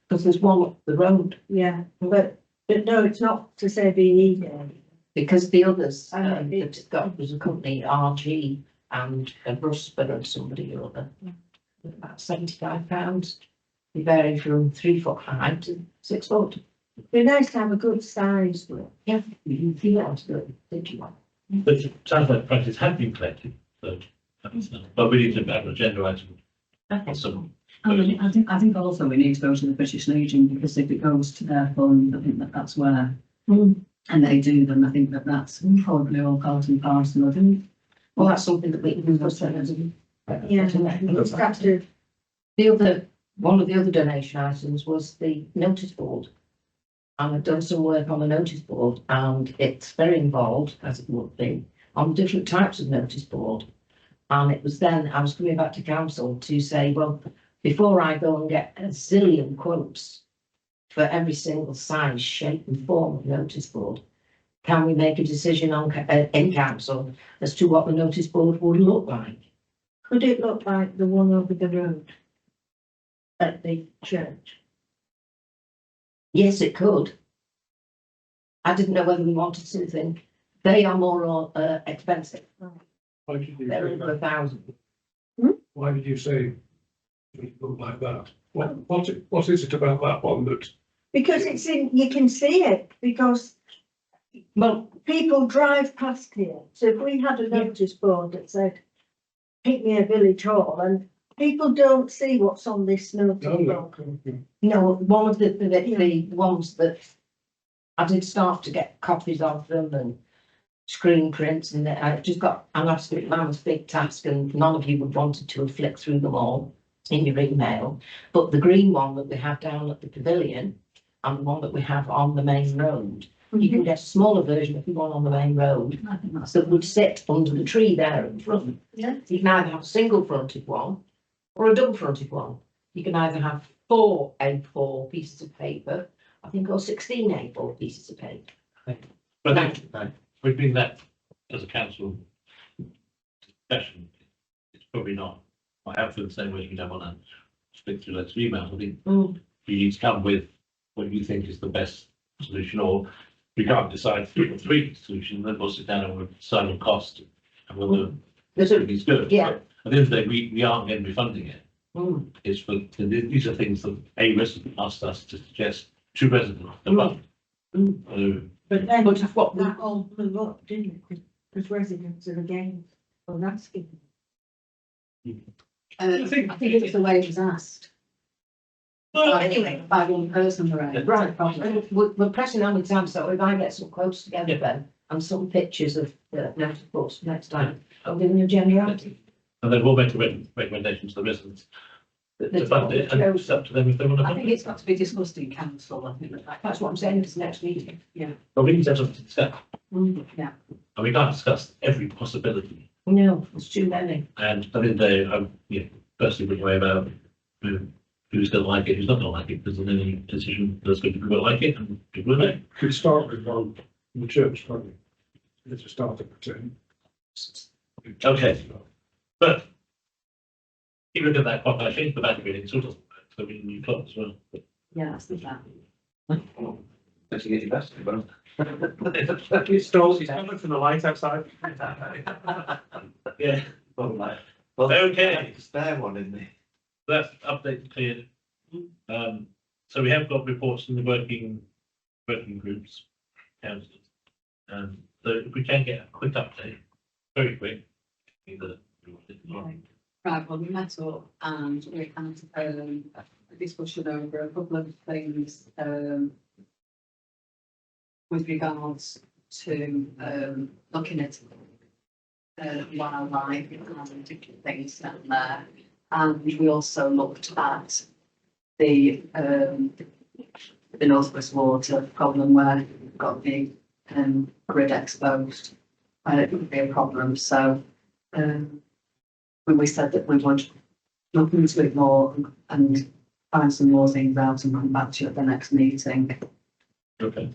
Because there's one up the road. Yeah, but no, it's not to say VE Day. Because the others, that got was a company, RG and a Rusper and somebody or other. About £75. They vary from 3 foot high to 6 foot. It'd be nice to have a good size one. Yeah, you feel that's good, did you want? But it sounds like prices have been collected, so, but we need to have an agenda item. Okay. Some, I think also we need to go to the British Legion because if it goes to their fund, I think that's where, and they do them, I think that's probably all part and parcel of it. Well, that's something that we can put in as a. Yeah, it's got to, One of the other donation items was the notice board. And I've done some work on the notice board and it's very involved, as it would be, on different types of notice board. And it was then, I was coming back to council to say, well, before I go and get a zillion quotes for every single size, shape and form of notice board, can we make a decision on in council as to what the notice board would look like? could it look like the one over the road at the church? Yes, it could. I didn't know whether we wanted something. They are more expensive. Why did you They're say over that? 1,000. Why did you say it looked like that? What is it about that one that? Because it's in, you can see it, because Well, people drive past here. So if we had a notice board that said, PICKMERE Village Hall, and people don't see what's on this notice board. no, one of the ones that I did start to get copies of them and screen prints, and I've just got an absolute mammoth big task, and none of you would wanted to have flicked through them all in your email. But the green one that we have down at the pavilion and the one that we have on the main road, you can get a smaller version of the one on the main road I think that's that would sit under the tree there in front. Yeah. You can either have a single fronted one or a double fronted one. You can either have 4 A4 pieces of paper, I think, or 16 A4 pieces of paper. but I think we've been that as a council discussion. It's probably not. I have for the same way you don't want to split through loads of emails. I think you need to come with what you think is the best solution, or we can't decide 3 or 3 solutions, then we'll sit down and we'll decide on cost and whether it's good. Yeah. But at the end of the day, we aren't going to be funding it. Mm. It's for, these are things that a resident asked us to suggest to residents to fund. But then But what we that all blew up, didn't it? Because residents are against, well, that's good. I think it's the way it was asked. Well, Anyway, By one person, right? right, we're pressing on with time, so if I get some quotes together then, and some pictures of the national course next time, I'll give you a generality. and then we'll make a recommendation to the residents to fund it, and it's up to them if they want to I fund think it. it's got to be discussed in council, I think That's what I'm saying, it's next meeting. But we need to have something to discuss, yeah. and we can't discuss every possibility. No, it's too many. And I think they, personally wouldn't worry about who's going to like it, who's not going to like it, because in any decision, there's going to be people who like it and people who don't. Could start with one in the church, probably. It's a starting point. Okay. But if you look at that clock, I changed the battery reading, so it doesn't work, so we need a new clock as well. Yeah, that's the plan. Let's get your best, but. It's still, it's coming from the light outside. Yeah, Well, okay, spare one in there. that's updated, cleared. So we have got reports from the working groups, councillors. So if we can get a quick update, very quick, either. Right, well, we met up and we had a discussion over a couple of things with regards to looking at wildlife and different things down there. And we also looked at the Northwest Water problem where we've got the grid exposed and it would be a problem. So when we said that we would look into it more and find some more things out and come back to you at the next meeting. Okay,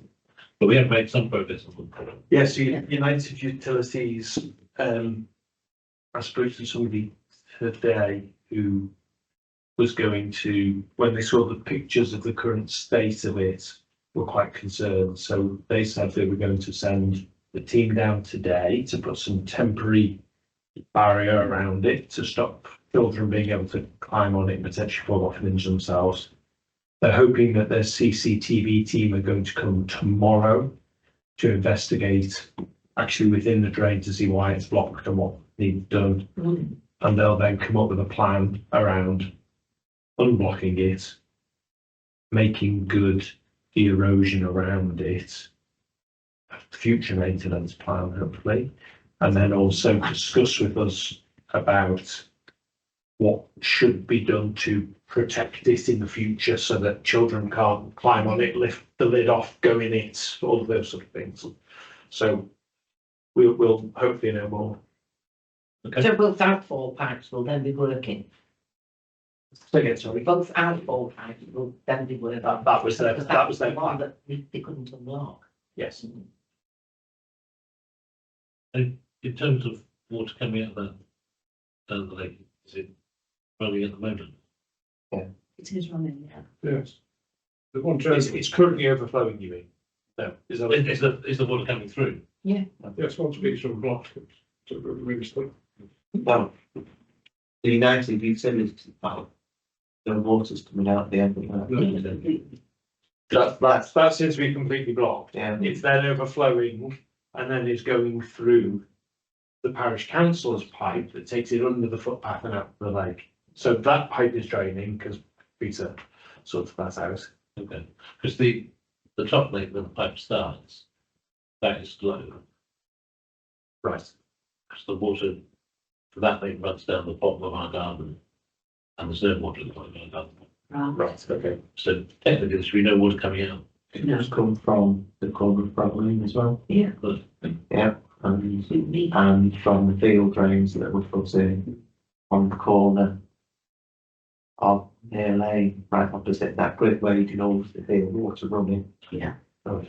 but we have made some progress on the Yes, Yeah. United Utilities, I spoke to somebody today who was going to, when they saw the pictures of the current state of it, were quite concerned. So they said they were going to send the team down today to put some temporary barrier around it to stop children being able to climb on it and potentially fall off and injure themselves. They're hoping that their CCTV team are going to come tomorrow to investigate actually within the drain to see why it's blocked and what needs done. And they'll then come up with a plan around unblocking it, making good the erosion around it, a future maintenance plan hopefully, and then also discuss with us about what should be done to protect it in the future so that children can't climb on it, lift the lid off, go in it, all of those sort of things. So we'll hopefully know more. Okay. So both outfall pipes will then be working. Say again, sorry. Both outfall pipes will then be working. That was their, Because that was their the one plan. that they couldn't unlock. Yes. In terms of water coming out of the lake, is it running at the moment? It is running, yeah. Yes. The one church, It's currently overflowing, you mean? No, is that Is the water coming through? yes, one speaks from block. To release them. Well, the United Utilities, the water's coming out the end of that. that seems to be completely blocked. Yeah. It's then overflowing and then is going through the parish council's pipe that takes it under the footpath and out the lake. So that pipe is draining because Peter sorted that out. Okay, because the top lake where the pipe starts, that is low, Right. because the water for that lake runs down the bottom of our garden, and there's no water in the bottom of our garden. Right. Okay. So technically, there should be no water coming out. It does come from the corner of Brooklyn as well. Yeah. But Yeah, and from the field drains that were put in on the corner of near Lane, right opposite that grid where you can always hear water running. Yeah. Oh,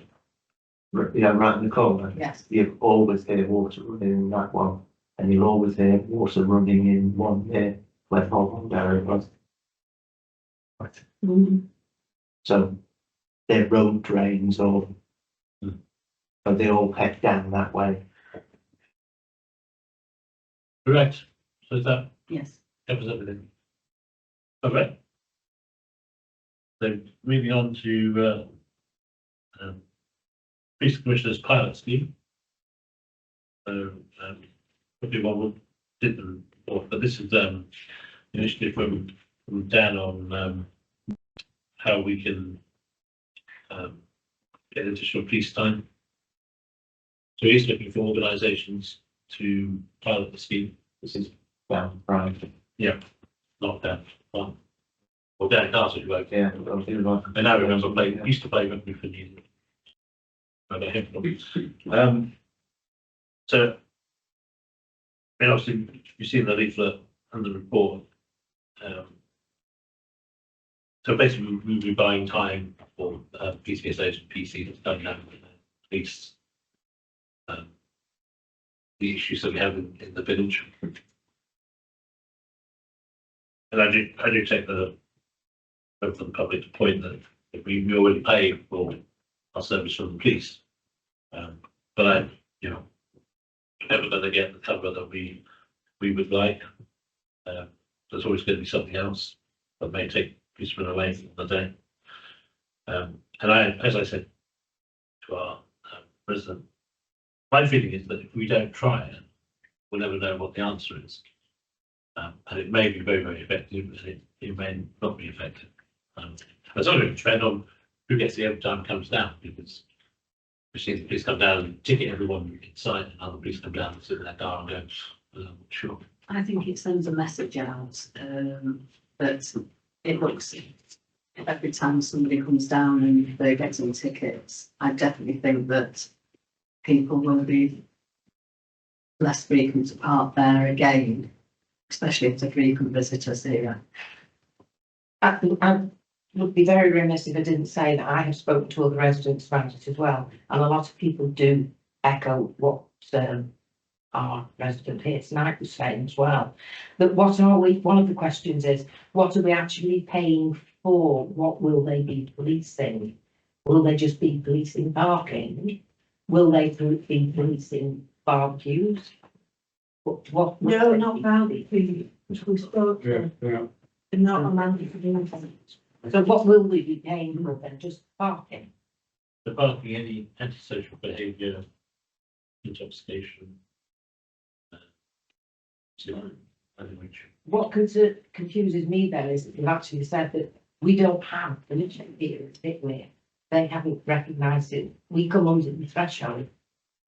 yeah, right in the corner. Yes. You always hear water running in that one, and you'll always hear water running in one here where Holland area was. Right. So they're road drains or so they all head down that way. correct. So that Yes. covers everything. Okay. So moving on to Police Commissioner's pilot scheme. So probably one we did the report, but this is initiative from Dan on how we can get additional police time. So he's looking for organisations to pilot the scheme. This is Right. not down. Well, down Castle, you like. Yeah. And I remember playing, used to play rugby for New Zealand. I don't have so, I mean, obviously, you've seen the leaflet and the report. So basically, we'll be buying time for PCSOs and PCs to done now, police. The issues that we have in the village. And I do take the vote for the public point that if we already pay for our service from the police. But I, you know, never going to get the cover that we would like. There's always going to be something else that may take policemen away from the day. And as I said to our president, my feeling is that if we don't try it, we'll never know what the answer is. And it may be very, very effective, and it may not be effective. It's only going to depend on who gets the overtime comes down, because we've seen the police come down and ticket everyone inside, and other police come down and sit in their car and go, sure. I think it sends a message out that it looks, every time somebody comes down and they're getting tickets, I definitely think that people will be less frequent to park there again, especially if they're frequent visitors here. I would be very remiss if I didn't say that I have spoken to other residents about it as well, and a lot of people do echo what our resident here tonight was saying as well. But what are we? One of the questions is, what are we actually paying for? What will they be policing? Will they just be policing parking? Will they be policing barbecues? What No, not barbecue, which we spoke to, Yeah. not a mandatory thing. So what will we be paying for then? Just parking? The barking, any antisocial behaviour, intoxication. Language. What confuses me then is that you've actually said that we don't have the literally here at PICKMERE. They haven't recognised it. We come under the threshold.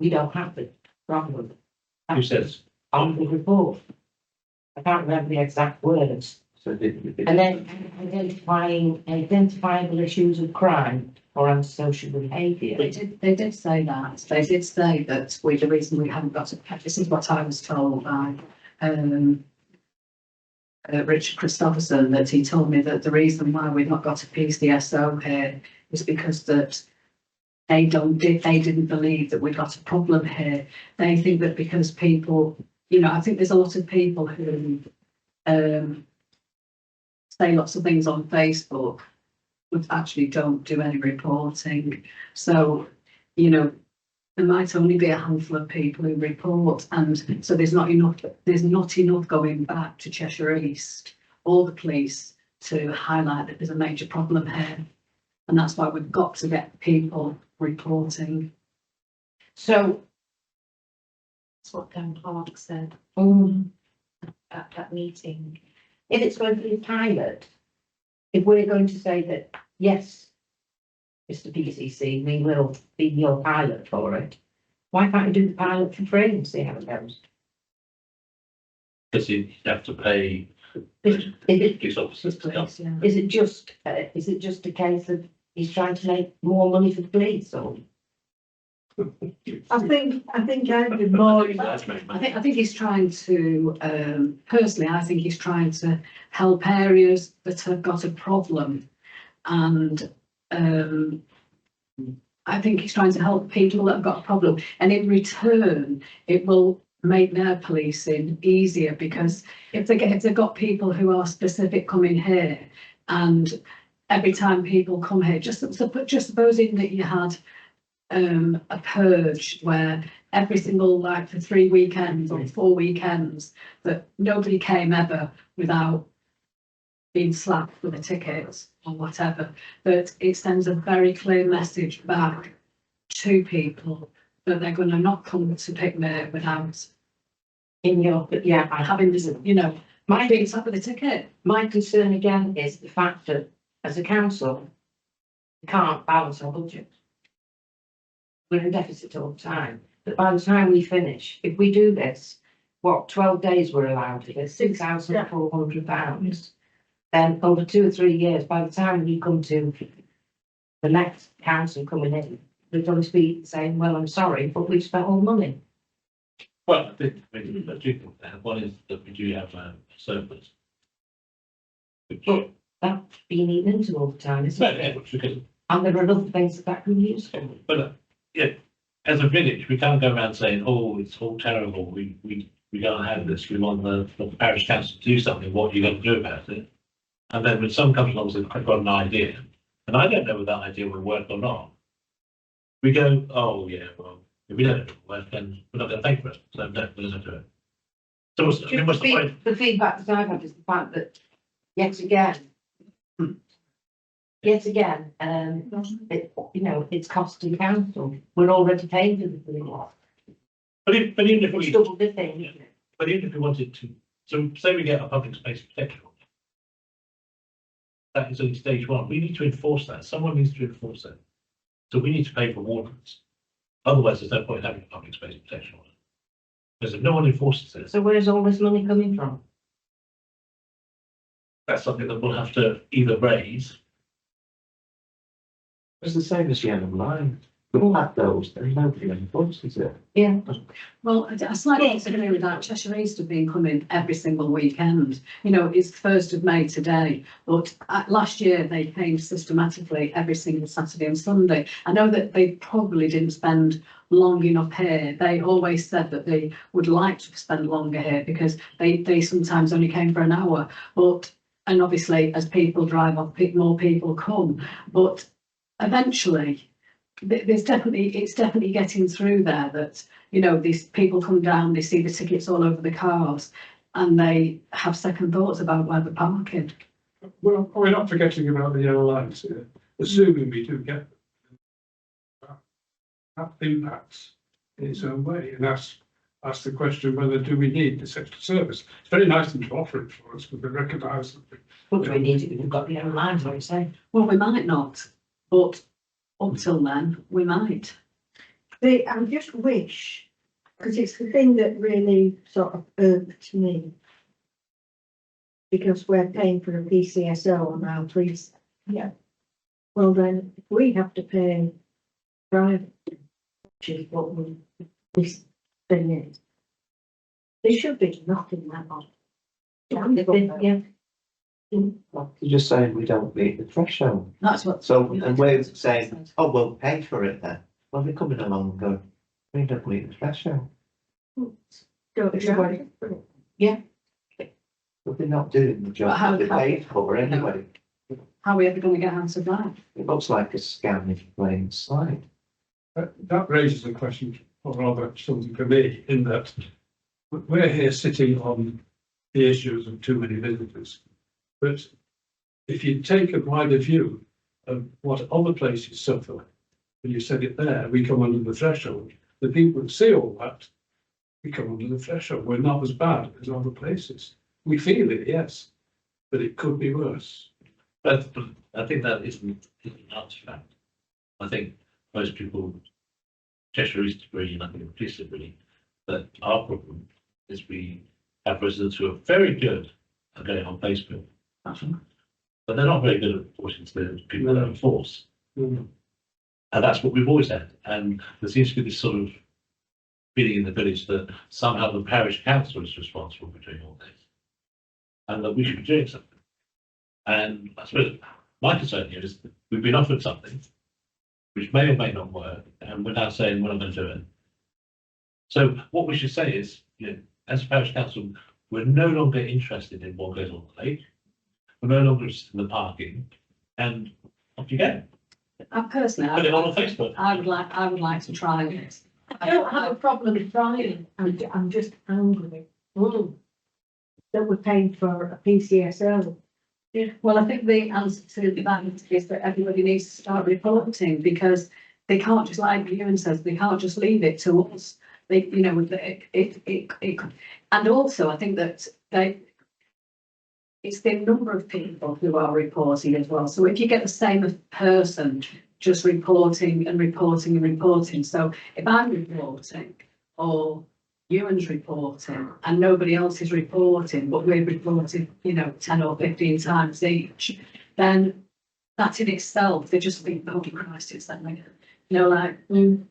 We don't have the problem. Who says? On the report. I can't remember the exact words. So And then identifiable issues of crime or antisocial behaviour. They did say that. They did say that the reason we haven't got this is what I was told by Richard Christopherson, that he told me that the reason why we've not got a PCSO here is because that they didn't believe that we got a problem here. They think that because people, you know, I think there's a lot of people who say lots of things on Facebook, but actually don't do any reporting. So, you know, there might only be a handful of people who report, and so there's not enough going back to Cheshire East or the police to highlight that there's a major problem here. And that's why we've got to get people reporting. So That's what Dan Clark said at that meeting. if it's going to be a pilot, if we're going to say that, yes, Mr. PCC, we will be your pilot for it, why can't you do the pilot for free and see how it goes? Because you have to pay Is police officers to come. Yeah. it just a case of he's trying to make more money for the police, or? I think I'd be more, I think he's trying to, personally, I think he's trying to help areas that have got a problem. And I think he's trying to help people that have got a problem. And in return, it will make their policing easier, because if they've got people who are specific coming here, and every time people come here, just supposing that you had a purge where every single, like for 3 weekends or 4 weekends, that nobody came ever without being slapped with a ticket or whatever, that it sends a very clear message back to people that they're going to not come to PICKMERE without having this, you know, being slapped with a ticket. My concern again is the fact that as a council, we can't balance our budget. We're in deficit all the time, but by the time we finish, if we do this, what, 12 days we're allowed to this, £6,400, then over 2 or 3 years, by the time we come to the next council coming in, we're going to be saying, well, I'm sorry, but we've spent all the money. Well, I think, one is that we do have a surplus. Which, But that's being eaten into all the time, isn't well, it? yeah, which we can, And there are other things that can be used for. but, yeah, as a village, we can't go around saying, oh, it's all terrible, we can't have this, we want the parish council to do something, what are you going to do about it? And then when someone comes along and says, I've got an idea, and I don't know whether that idea will work or not, we go, oh, yeah, well, if we don't know if it will work, then we're not going to pay for it, so no, we're not going to do it. So what's, I mean, what's the point? The feedback that I've had is the fact that, yet again, it, you know, it's costing council. We're already paying for the thing. But even if It's we, double dipping, isn't it? but even if we wanted to, so say we get a public space protection order, that is only stage one. We need to enforce that. Someone needs to enforce it. So we need to pay for wardens. Otherwise, there's no point in having a public space protection order. Because if no one enforces it, So where's all this money coming from? that's something that we'll have to either raise. It's the same as yellow line. We'll have those, and nobody enforces it. Yeah. Well, I slightly disagree with that. Cheshire East have been coming every single weekend. You know, it's 1st of May today, but last year they came systematically every single Saturday and Sunday. I know that they probably didn't spend long enough here. They always said that they would like to spend longer here because they sometimes only came for an hour. But, and obviously as people drive off, more people come. But eventually, it's definitely getting through there that, you know, these people come down, they see the tickets all over the cars and they have second thoughts about where they're parking. Well, we're not forgetting about the yellow lines here, assuming we do get them. That impacts in its own way, and that's the question, whether do we need this extra service? It's very nice of them to offer it for us, but we recognise that. What do we need if we've got the other lines, what you say? Well, we might not, but up till then, we might. I just wish, because it's the thing that really sort of irked me. Because we're paying for a PCSO on our police. Yeah. Well, then, if we have to pay private, which is what this thing is. There should be nothing that on. Yeah. You're just saying we don't meet the threshold. That's what. So, and we're saying, oh, we'll pay for it then. Well, they're coming along and going, we don't meet the threshold. Yeah. But they're not doing the But job how- that they paid for anyway. How are we ever going to get answered that? It looks like a scam in plain sight. That raises a question, or rather something for me, in that we're here sitting on the issues of too many visitors. But if you take a wider view of what other places suffer, and you said it there, we come under the threshold. The people that see all that, we come under the threshold. We're not as bad as other places. We feel it, yes, but it could be worse. But I think that isn't an artifact. I think most people, Cheshire East agree, and I think the police agree, that our problem is we have residents who are very good at going on Facebook, but they're not very good at reporting to the people that enforce. And that's what we've always had. And there seems to be this sort of feeling in the village that somehow the parish council is responsible for doing all this, and that we should be doing something. And I suppose my concern here is that we've been offered something which may or may not work, and we're now saying we're not going to do it. So what we should say is, you know, as a parish council, we're no longer interested in what goes on the lake. We're no longer interested in the parking, and off you go. Personally, Put it on Facebook. I would like to try it. I don't have a problem with trying. I'm just angry. That we're paying for a PCSO. Yeah, well, I think the answer to that is that everybody needs to start reporting because they can't just, like Ewan says, they can't just leave it to us. They, you know, and also I think that it's the number of people who are reporting as well. So if you get the same person just reporting and reporting and reporting, so if I'm reporting or Ewan's reporting and nobody else is reporting, but we're reporting, 10 or 15 times each, then that in itself, they just think, oh Christ, it's that many. I'm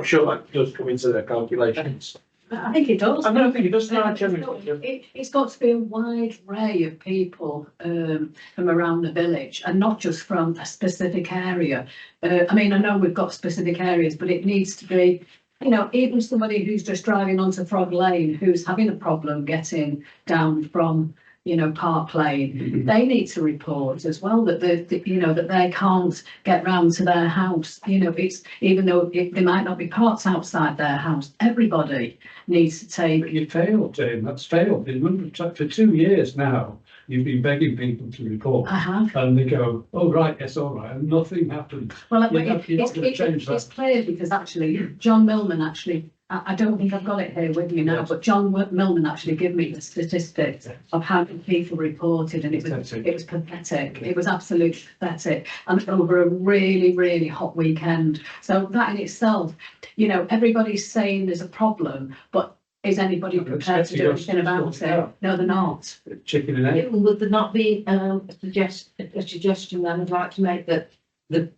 sure that does come into their calculations. I think it does. I don't think it does. No, generally. It's got to be a wide array of people from around the village and not just from a specific area. I know we've got specific areas, but it needs to be, even somebody who's just driving onto Frog Lane, who's having a problem getting down from, Park Lane, they need to report as well that that they can't get round to their house. It's even though there might not be parts outside their house, everybody needs to take. But you failed, Jane. That's failed. For 2 years now, you've been begging people to report. I have. And they go, oh, right, yes, all right, and nothing happened. Well, You're not gonna change that. it's clear because actually John Millman I don't think I've got it here with me now, Yes. but John Millman actually gave me the statistics of how many people reported, and it was pathetic. It was absolutely pathetic, and over a really, really hot weekend. So that in itself, everybody's saying there's a problem, but is anybody prepared to do anything about it? No, they're not. Chicken and egg. Would there not be a suggestion then I'd like to make that the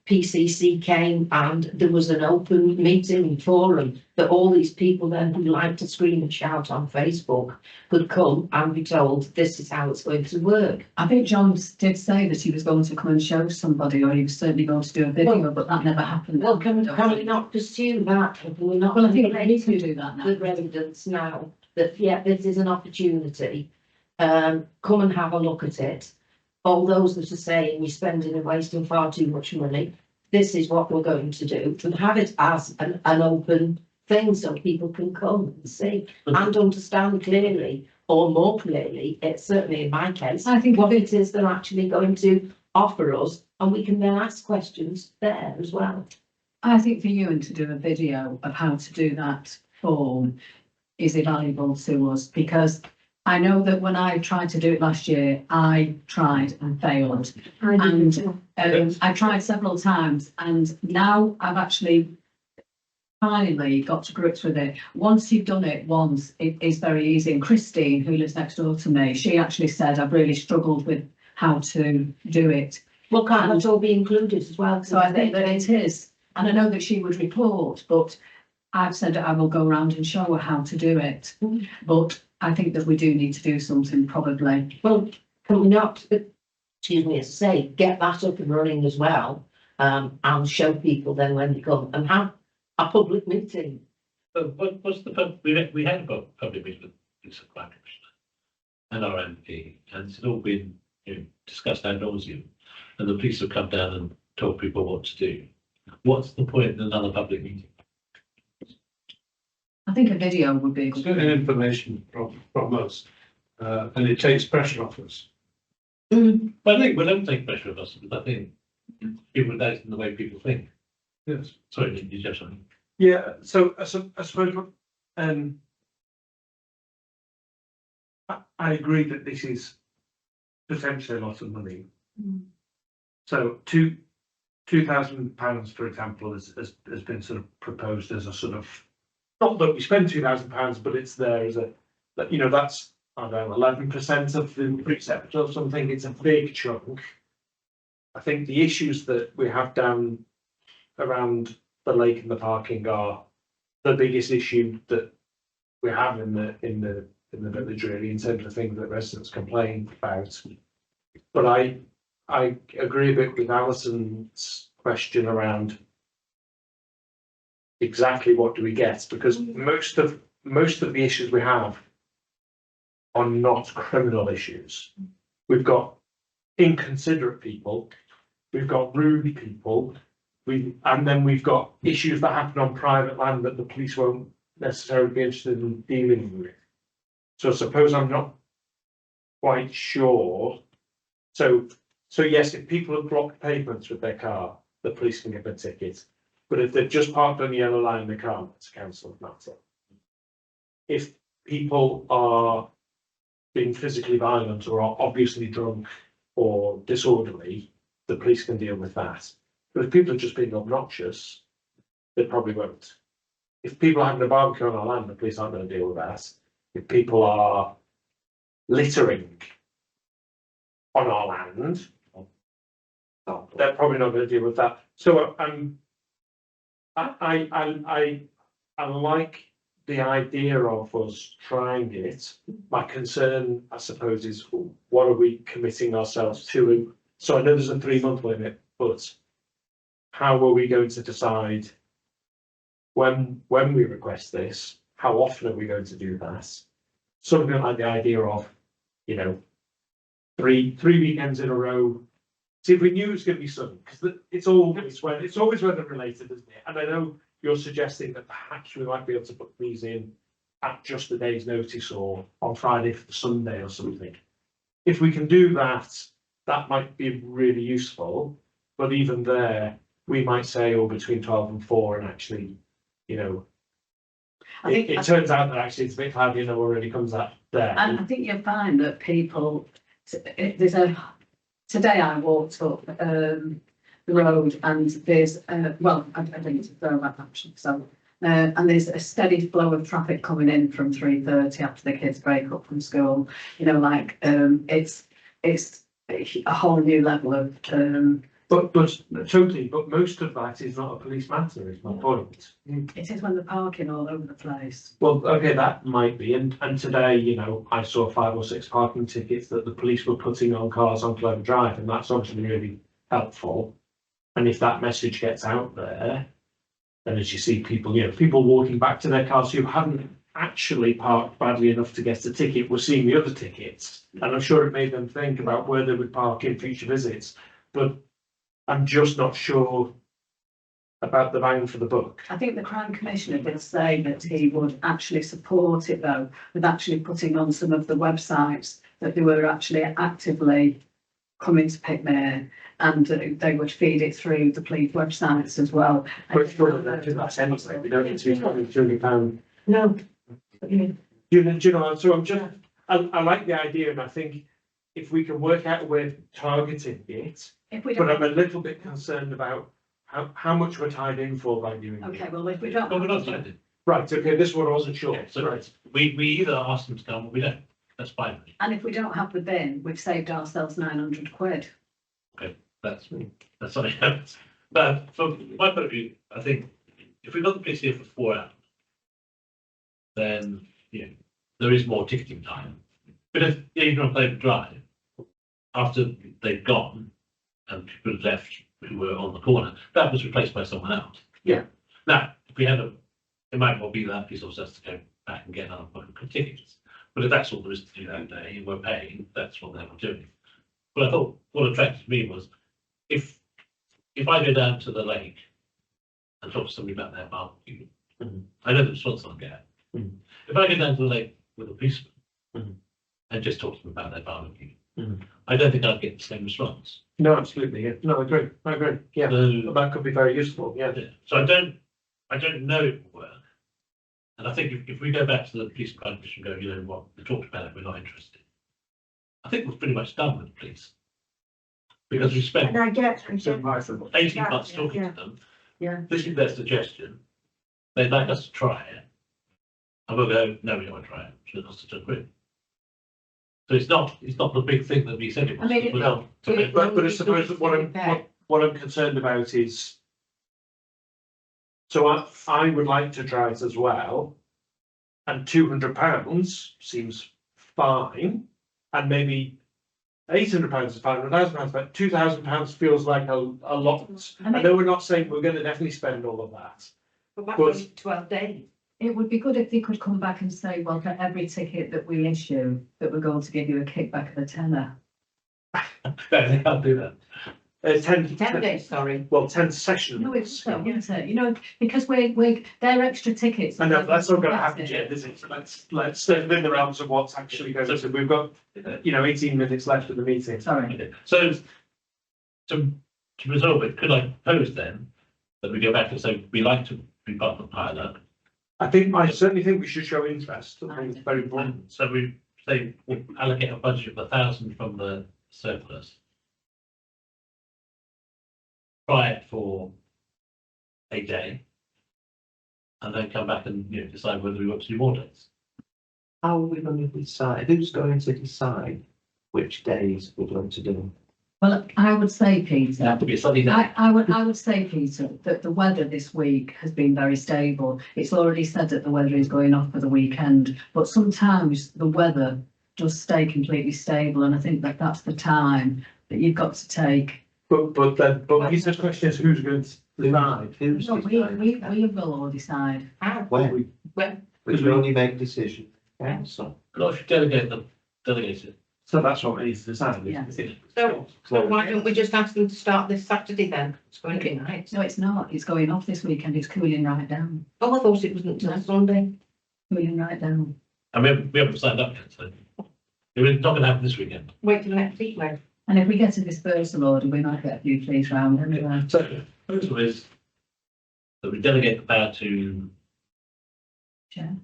PCC came and there was an open meeting and forum that all these people then who like to scream and shout on Facebook could come and be told this is how it's going to work. I think John did say that he was going to come and show somebody, or he was certainly going to do a video, but that never happened. Well, can we not pursue that? We're not Well, I think we need to do that now. the residents now that, yeah, this is an opportunity. Come and have a look at it. All those that are saying we're spending and wasting far too much money, this is what we're going to do, and have it as an open thing so people can come and see and understand clearly, or more clearly, it's certainly in my case, I think what it is they're actually going to offer us, and we can then ask questions there as well. I think for Ewan to do a video of how to do that form is invaluable to us, because I know that when I tried to do it last year, I tried and failed. I tried several times, and now I've actually finally got to grips with it. Once you've done it once, it is very easy. And Christine, who lives next door to me, she actually said, I've really struggled with how to do it. Well, can't that all be included as well? So I think that it is. And I know that she would report, but I've said I will go around and show her how to do it. But I think that we do need to do something probably. Well, can we not, excuse me, as I say, get that up and running as well, and show people then when they come and have a public meeting. But what was we had a public meeting with the Crime Commissioner and our MP, and it's all been discussed ad nauseum, and the police have come down and told people what to do. What's the point in another public meeting? I think a video would be a It's good. getting information from us, and it takes pressure off us. But I think we don't take pressure of us, but I think people that in the way people think. Yes. Sorry, did you have something? Yeah, so I suppose I agree that this is potentially a lot of money. So £2,000, for example, has been sort of proposed as a sort of, not that we spend £2,000, but it's there as a, that's, I don't know, 11% of the precept or something. It's a big chunk. I think the issues that we have down around the lake and the parking are the biggest issue that we have in the village, really, in terms of things that residents complain about. But I agree a bit with Alison's question around exactly what do we get, because most of the issues we have are not criminal issues. We've got inconsiderate people, we've got rude people, and then we've got issues that happen on private land that the police won't necessarily be interested in dealing with. So I suppose I'm not quite sure. So yes, if people have blocked pavements with their car, the police can give them a ticket. But if they've just parked on the yellow line, they can't. It's a council matter. If people are being physically violent or are obviously drunk or disorderly, the police can deal with that. But if people are just being obnoxious, they probably won't. If people are having a barbecue on our land, the police aren't going to deal with that. If people are littering on our land, they're probably not going to deal with that. So I like the idea of us trying it. My concern, I suppose, is what are we committing ourselves to? So I know there's a 3-month limit, but how are we going to decide when we request this? How often are we going to do that? Something like the idea of, you know, three weekends in a row. See, if we knew it was going to be sunny, because it's always weather related, isn't it? And I know you're suggesting that perhaps we might be able to put these in at just a day's notice or on Friday for the Sunday or something. If we can do that, that might be really useful. But even there, we might say, oh, between 12 and 4, and actually, you know, it turns out that actually it's a bit cloudy and it already comes out there. And I think you'll find that people, today I walked up the road and there's, well, I think it's a throwback actually, so, and there's a steady flow of traffic coming in from 3:30 after the kids break up from school. You know, like, it's a whole new level of, But totally, but most of that is not a police matter, is my point. it is when they're parking all over the place. Well, okay, that might be, and today, you know, I saw 5 or 6 parking tickets that the police were putting on cars on Clerk Drive, and that's obviously really helpful. And if that message gets out there, then as you see people, you know, people walking back to their cars who hadn't actually parked badly enough to get a ticket were seeing the other tickets, and I'm sure it made them think about where they would park in future visits. But I'm just not sure about the bang for the buck. I think the Crime Commissioner did say that he would actually support it though, with actually putting on some of the websites that they were actually actively coming to PICKMERE, and they would feed it through the police websites as well. But it's sure that that's anyway, we don't need to be spending £200. No. Do you know, so I'm just, I like the idea, and I think if we can work out a way of targeting it, If we but don't, I'm a little bit concerned about how much we're tied in for by doing it. okay, well, if we don't. No, we're not signed in. Right, okay, this one I wasn't sure. Yeah, so Right. we either ask them to come or we don't. That's fine. And if we don't have the bin, we've saved ourselves 900 quid. That's something else. But from my point of view, I think if we've got the police here for 4 hours, then yeah, there is more ticketing time. But if you're on Clerk Drive, after they've gone and people have left who were on the corner, that was replaced by someone else. Yeah. Now, if we had it might well be that police officer has to go back and get another bucket of tickets. But if that's all there is to do that day and we're paying, that's what they were doing. But I thought what attracted me was if I go down to the lake and talk to somebody about their barbecue, I know the response I'll get. If I go down to the lake with a policeman and just talk to them about their barbecue, I don't think I'd get the same response. No, absolutely, yeah. No, I agree, yeah. So, That could be very useful, yeah. so I don't know it will work. And I think if we go back to the police and crime commission and go, you know what, we talked about it, we're not interested. I think we're pretty much done with the police. Because we spent And I get 18 months talking to them. Yeah. This is their suggestion. They'd like us to try it. And we'll go, no, we don't want to try it. So it costs us £2. So it's not the big thing that we said it was. I mean, But I suppose that what I'm concerned about is, so I would like to try it as well, and £200 seems fine, and maybe £800 is fine, £1,000, but £2,000 feels like a lot. I know we're not saying we're going to definitely spend all of that. But that But- was 12 days. It would be good if they could come back and say, well, for every ticket that we issue, that we're going to give you a kickback of a tenner. No, they can't do that. 10 days, sorry. Well, 10 sessions. No, it's so, isn't it? You know, because they're extra tickets. I know, that's not going to happen yet, is it? So let's stay within the realms of what's actually going to. We've got, 18 minutes left of the meeting. Sorry. Okay. So to resolve it, could I propose then that we go back and say we'd like to be part of the pilot? I certainly think we should show interest. I think it's very important. So we say, we allocate a budget of 1,000 from the surplus. Try it for a day. And then come back and, you know, decide whether we want to do more days. How are we going to decide? Who's going to decide which days we're going to do? Well, I would say, It Peter, have to be a sunny day. I would say, Peter, that the weather this week has been very stable. It's already said that the weather is going off for the weekend, but sometimes the weather does stay completely stable, and I think that that's the time that you've got to take. But Peter's question is who's going to decide? Who's No, deciding? we will all decide. When? When? We only make decisions. Council. Not if you delegate them, delegate it. So that's what we need to decide. Yeah. So why don't we just ask them to start this Saturday then? It's going to be nice. No, it's not. It's going off this weekend. It's cooling right down. Oh, I thought it wasn't until Sunday. Cooling right down. I mean, we haven't signed up yet, so. It's not going to happen this weekend. Wait till next week then. And if we get a dispersal order, we might get a few trees round anyway. So, the proposal is that we delegate the power to Chair.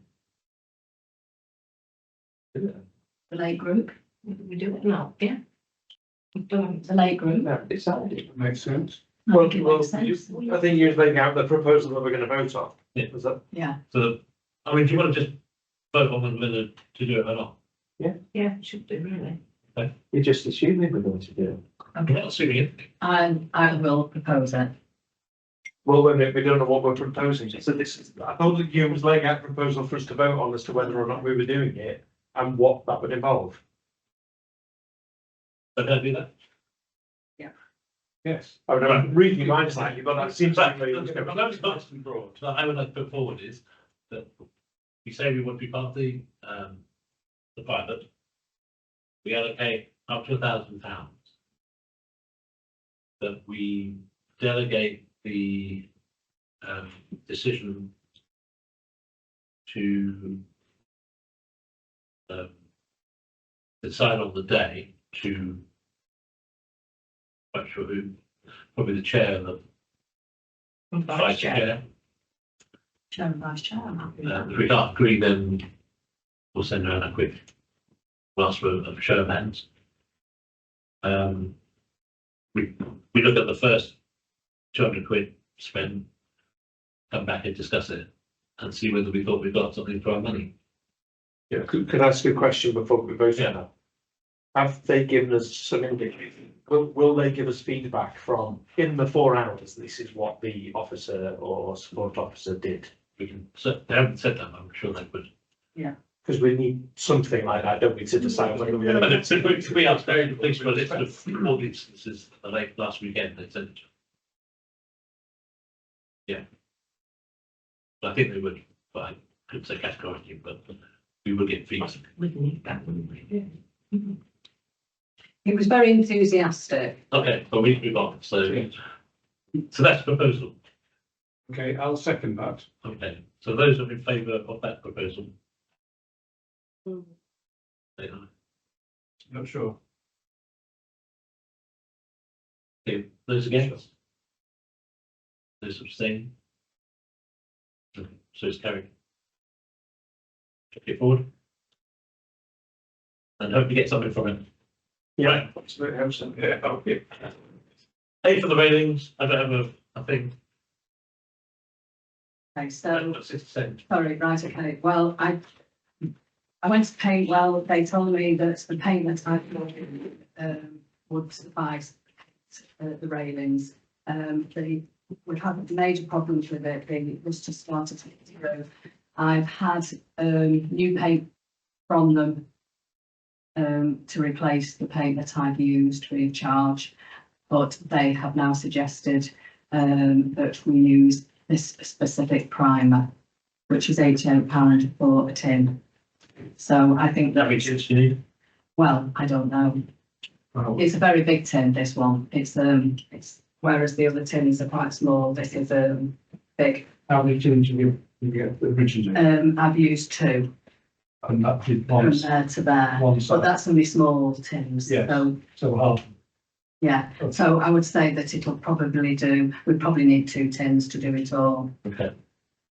The late group. We do it now, yeah. We've done The late group. Never decided. Makes sense. I Well, think it well, makes sense. I think you're laying out the proposal that we're going to vote on. Yeah. Was that? Yeah. So, I mean, do you want to just vote on whether to do it or not? yeah, it should do really. You're just assuming we're going to do it. I'm not assuming it. I will propose it. Well, wait a minute, we don't know what we're proposing. So this is, I thought that you was laying out a proposal for us to vote on as to whether or not we were doing it and what that would involve. So can I do that? Yes. I mean, I'm reading your mind slightly, but that seems like where you was going. That was nice and broad. So I would like to put forward is that we say we want to be part of the pilot. We allocate up to £1,000. That we delegate the decision to decide on the day to, not sure who, probably the chair and the vice chair. Chair and vice chair. I'm happy with that. If we can't agree, then we'll send around a quick, we'll ask for a show of hands. We look at the first 200 quid spent, come back and discuss it and see whether we thought we got something for our money. Yeah, could I ask you a question before we vote on that? Have they given us some indication? Will they give us feedback from, in the 4 hours, this is what the officer or support officer did? We can, so they haven't said that, but I'm sure they would. Because we need something like that, don't we, to decide whether we're But going it's, if we asked very police for a list of all the instances late last weekend, they said. Yeah. But I think they would, but I couldn't say categorically, but we would get feedback. We need that, wouldn't we? He was very enthusiastic. Okay, but we need to move on, so that's the proposal. Okay, I'll second that. Okay, so those are in favour of that proposal. Say aye. Not sure. Okay, those against? Those abstain? Okay, so it's carried. Take it forward. And hope you get something from it. Yeah. Yeah, okay. Pay for the railings, I don't have a thing. Okay, so, That's it, send. sorry, right, okay. Well, I went to paint, well, they told me that the paint that I put would suffice the railings. We've had major problems with it, it was just started to get through. I've had new paint from them to replace the paint that I've used free of charge, but they have now suggested that we use this specific primer, which is £88 for a tin. So I think How many tins do you need? well, I don't know. It's a very big tin, this one. It's whereas the other tins are quite small, this is big. How many tins did you get originally? I've used 2 And that did from once, there to there, one but side, that's only small tins. Yes. So so half. yeah, so I would say that it'll probably do. We probably need 2 tins to do it all. Okay.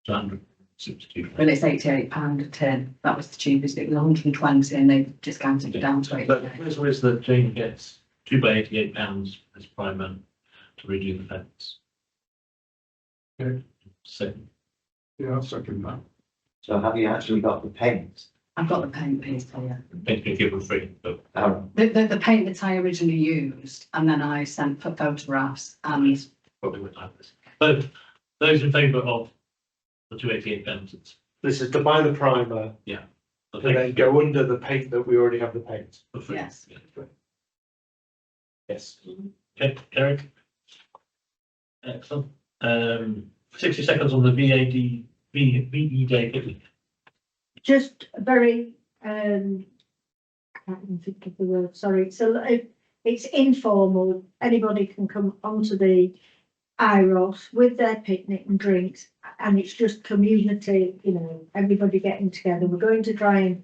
100. 62. Well, it's £88 a tin. That was the cheapest. It was 120 and they discounted it down to So 88. the proposal is that Jane gets 2 by £88 as primer to redo the fence. Okay. Second. Yeah, I'll second that. So have you actually got the paint? I've got the paint piece here. Paint's been given free, but The paint that I originally used, and then I sent for photographs and probably won't have this. So those in favour of the £288, This is to buy the primer I and think then go under the paint that we already have the paint. for free. yes. Yeah. Yes. Okay, Eric. Excellent. 60 seconds on the VEJ picnic. Just very, I can't even think of the word, sorry. So it's informal. Anybody can come onto the IROS with their picnic and drinks, and it's just community, you know, everybody getting together. We're going to try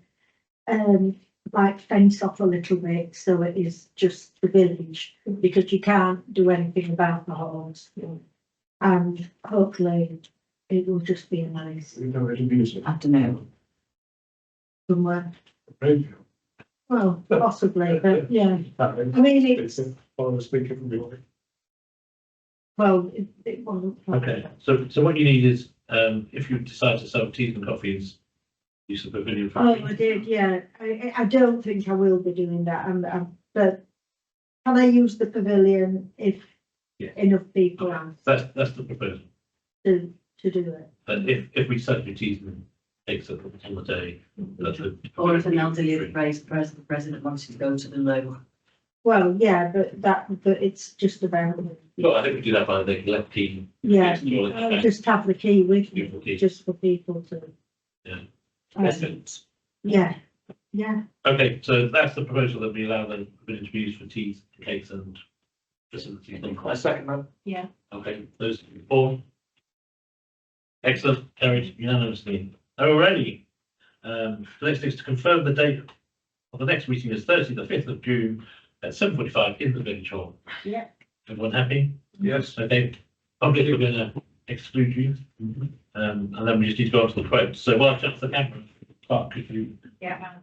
and like fence off a little bit so it is just the village, because you can't do anything about the horse. You know. And hopefully it will just be a nice We know any music. afternoon somewhere. Radio. Well, possibly, but yeah. I mean, It's on the speaker from the audience. Well, it wasn't. Okay, so what you need is, if you decide to sell teas and coffees, use the pavilion for Oh, free. I did, yeah. I don't think I will be doing that. But can I use the pavilion if Yeah. enough people ask That's the proposal. to do it? But if we sell you teas and cakes on the day, that's the. Or if an elderly president wanted to go to the loo. Well, yeah, but it's just about, Well, I think we do that by the left key. yeah, Next door, I'll just have the key with me, Beautiful key. just for people to. Yeah. Um, yeah, yeah. Okay, so that's the proposal that we allow the pavilion to be used for teas, cakes and facilities. I second that. Yeah. Okay, those four. Excellent, carried unanimously. Alrighty. The next thing is to confirm the date of the next meeting is Thursday, the 5th of June at 7:45 in the village hall. Yeah. Everyone happy? Yes. Okay, public, we're going to exclude you. And then we just need to go on to the quotes. So while I jump to the camera, Clark, could you Yeah.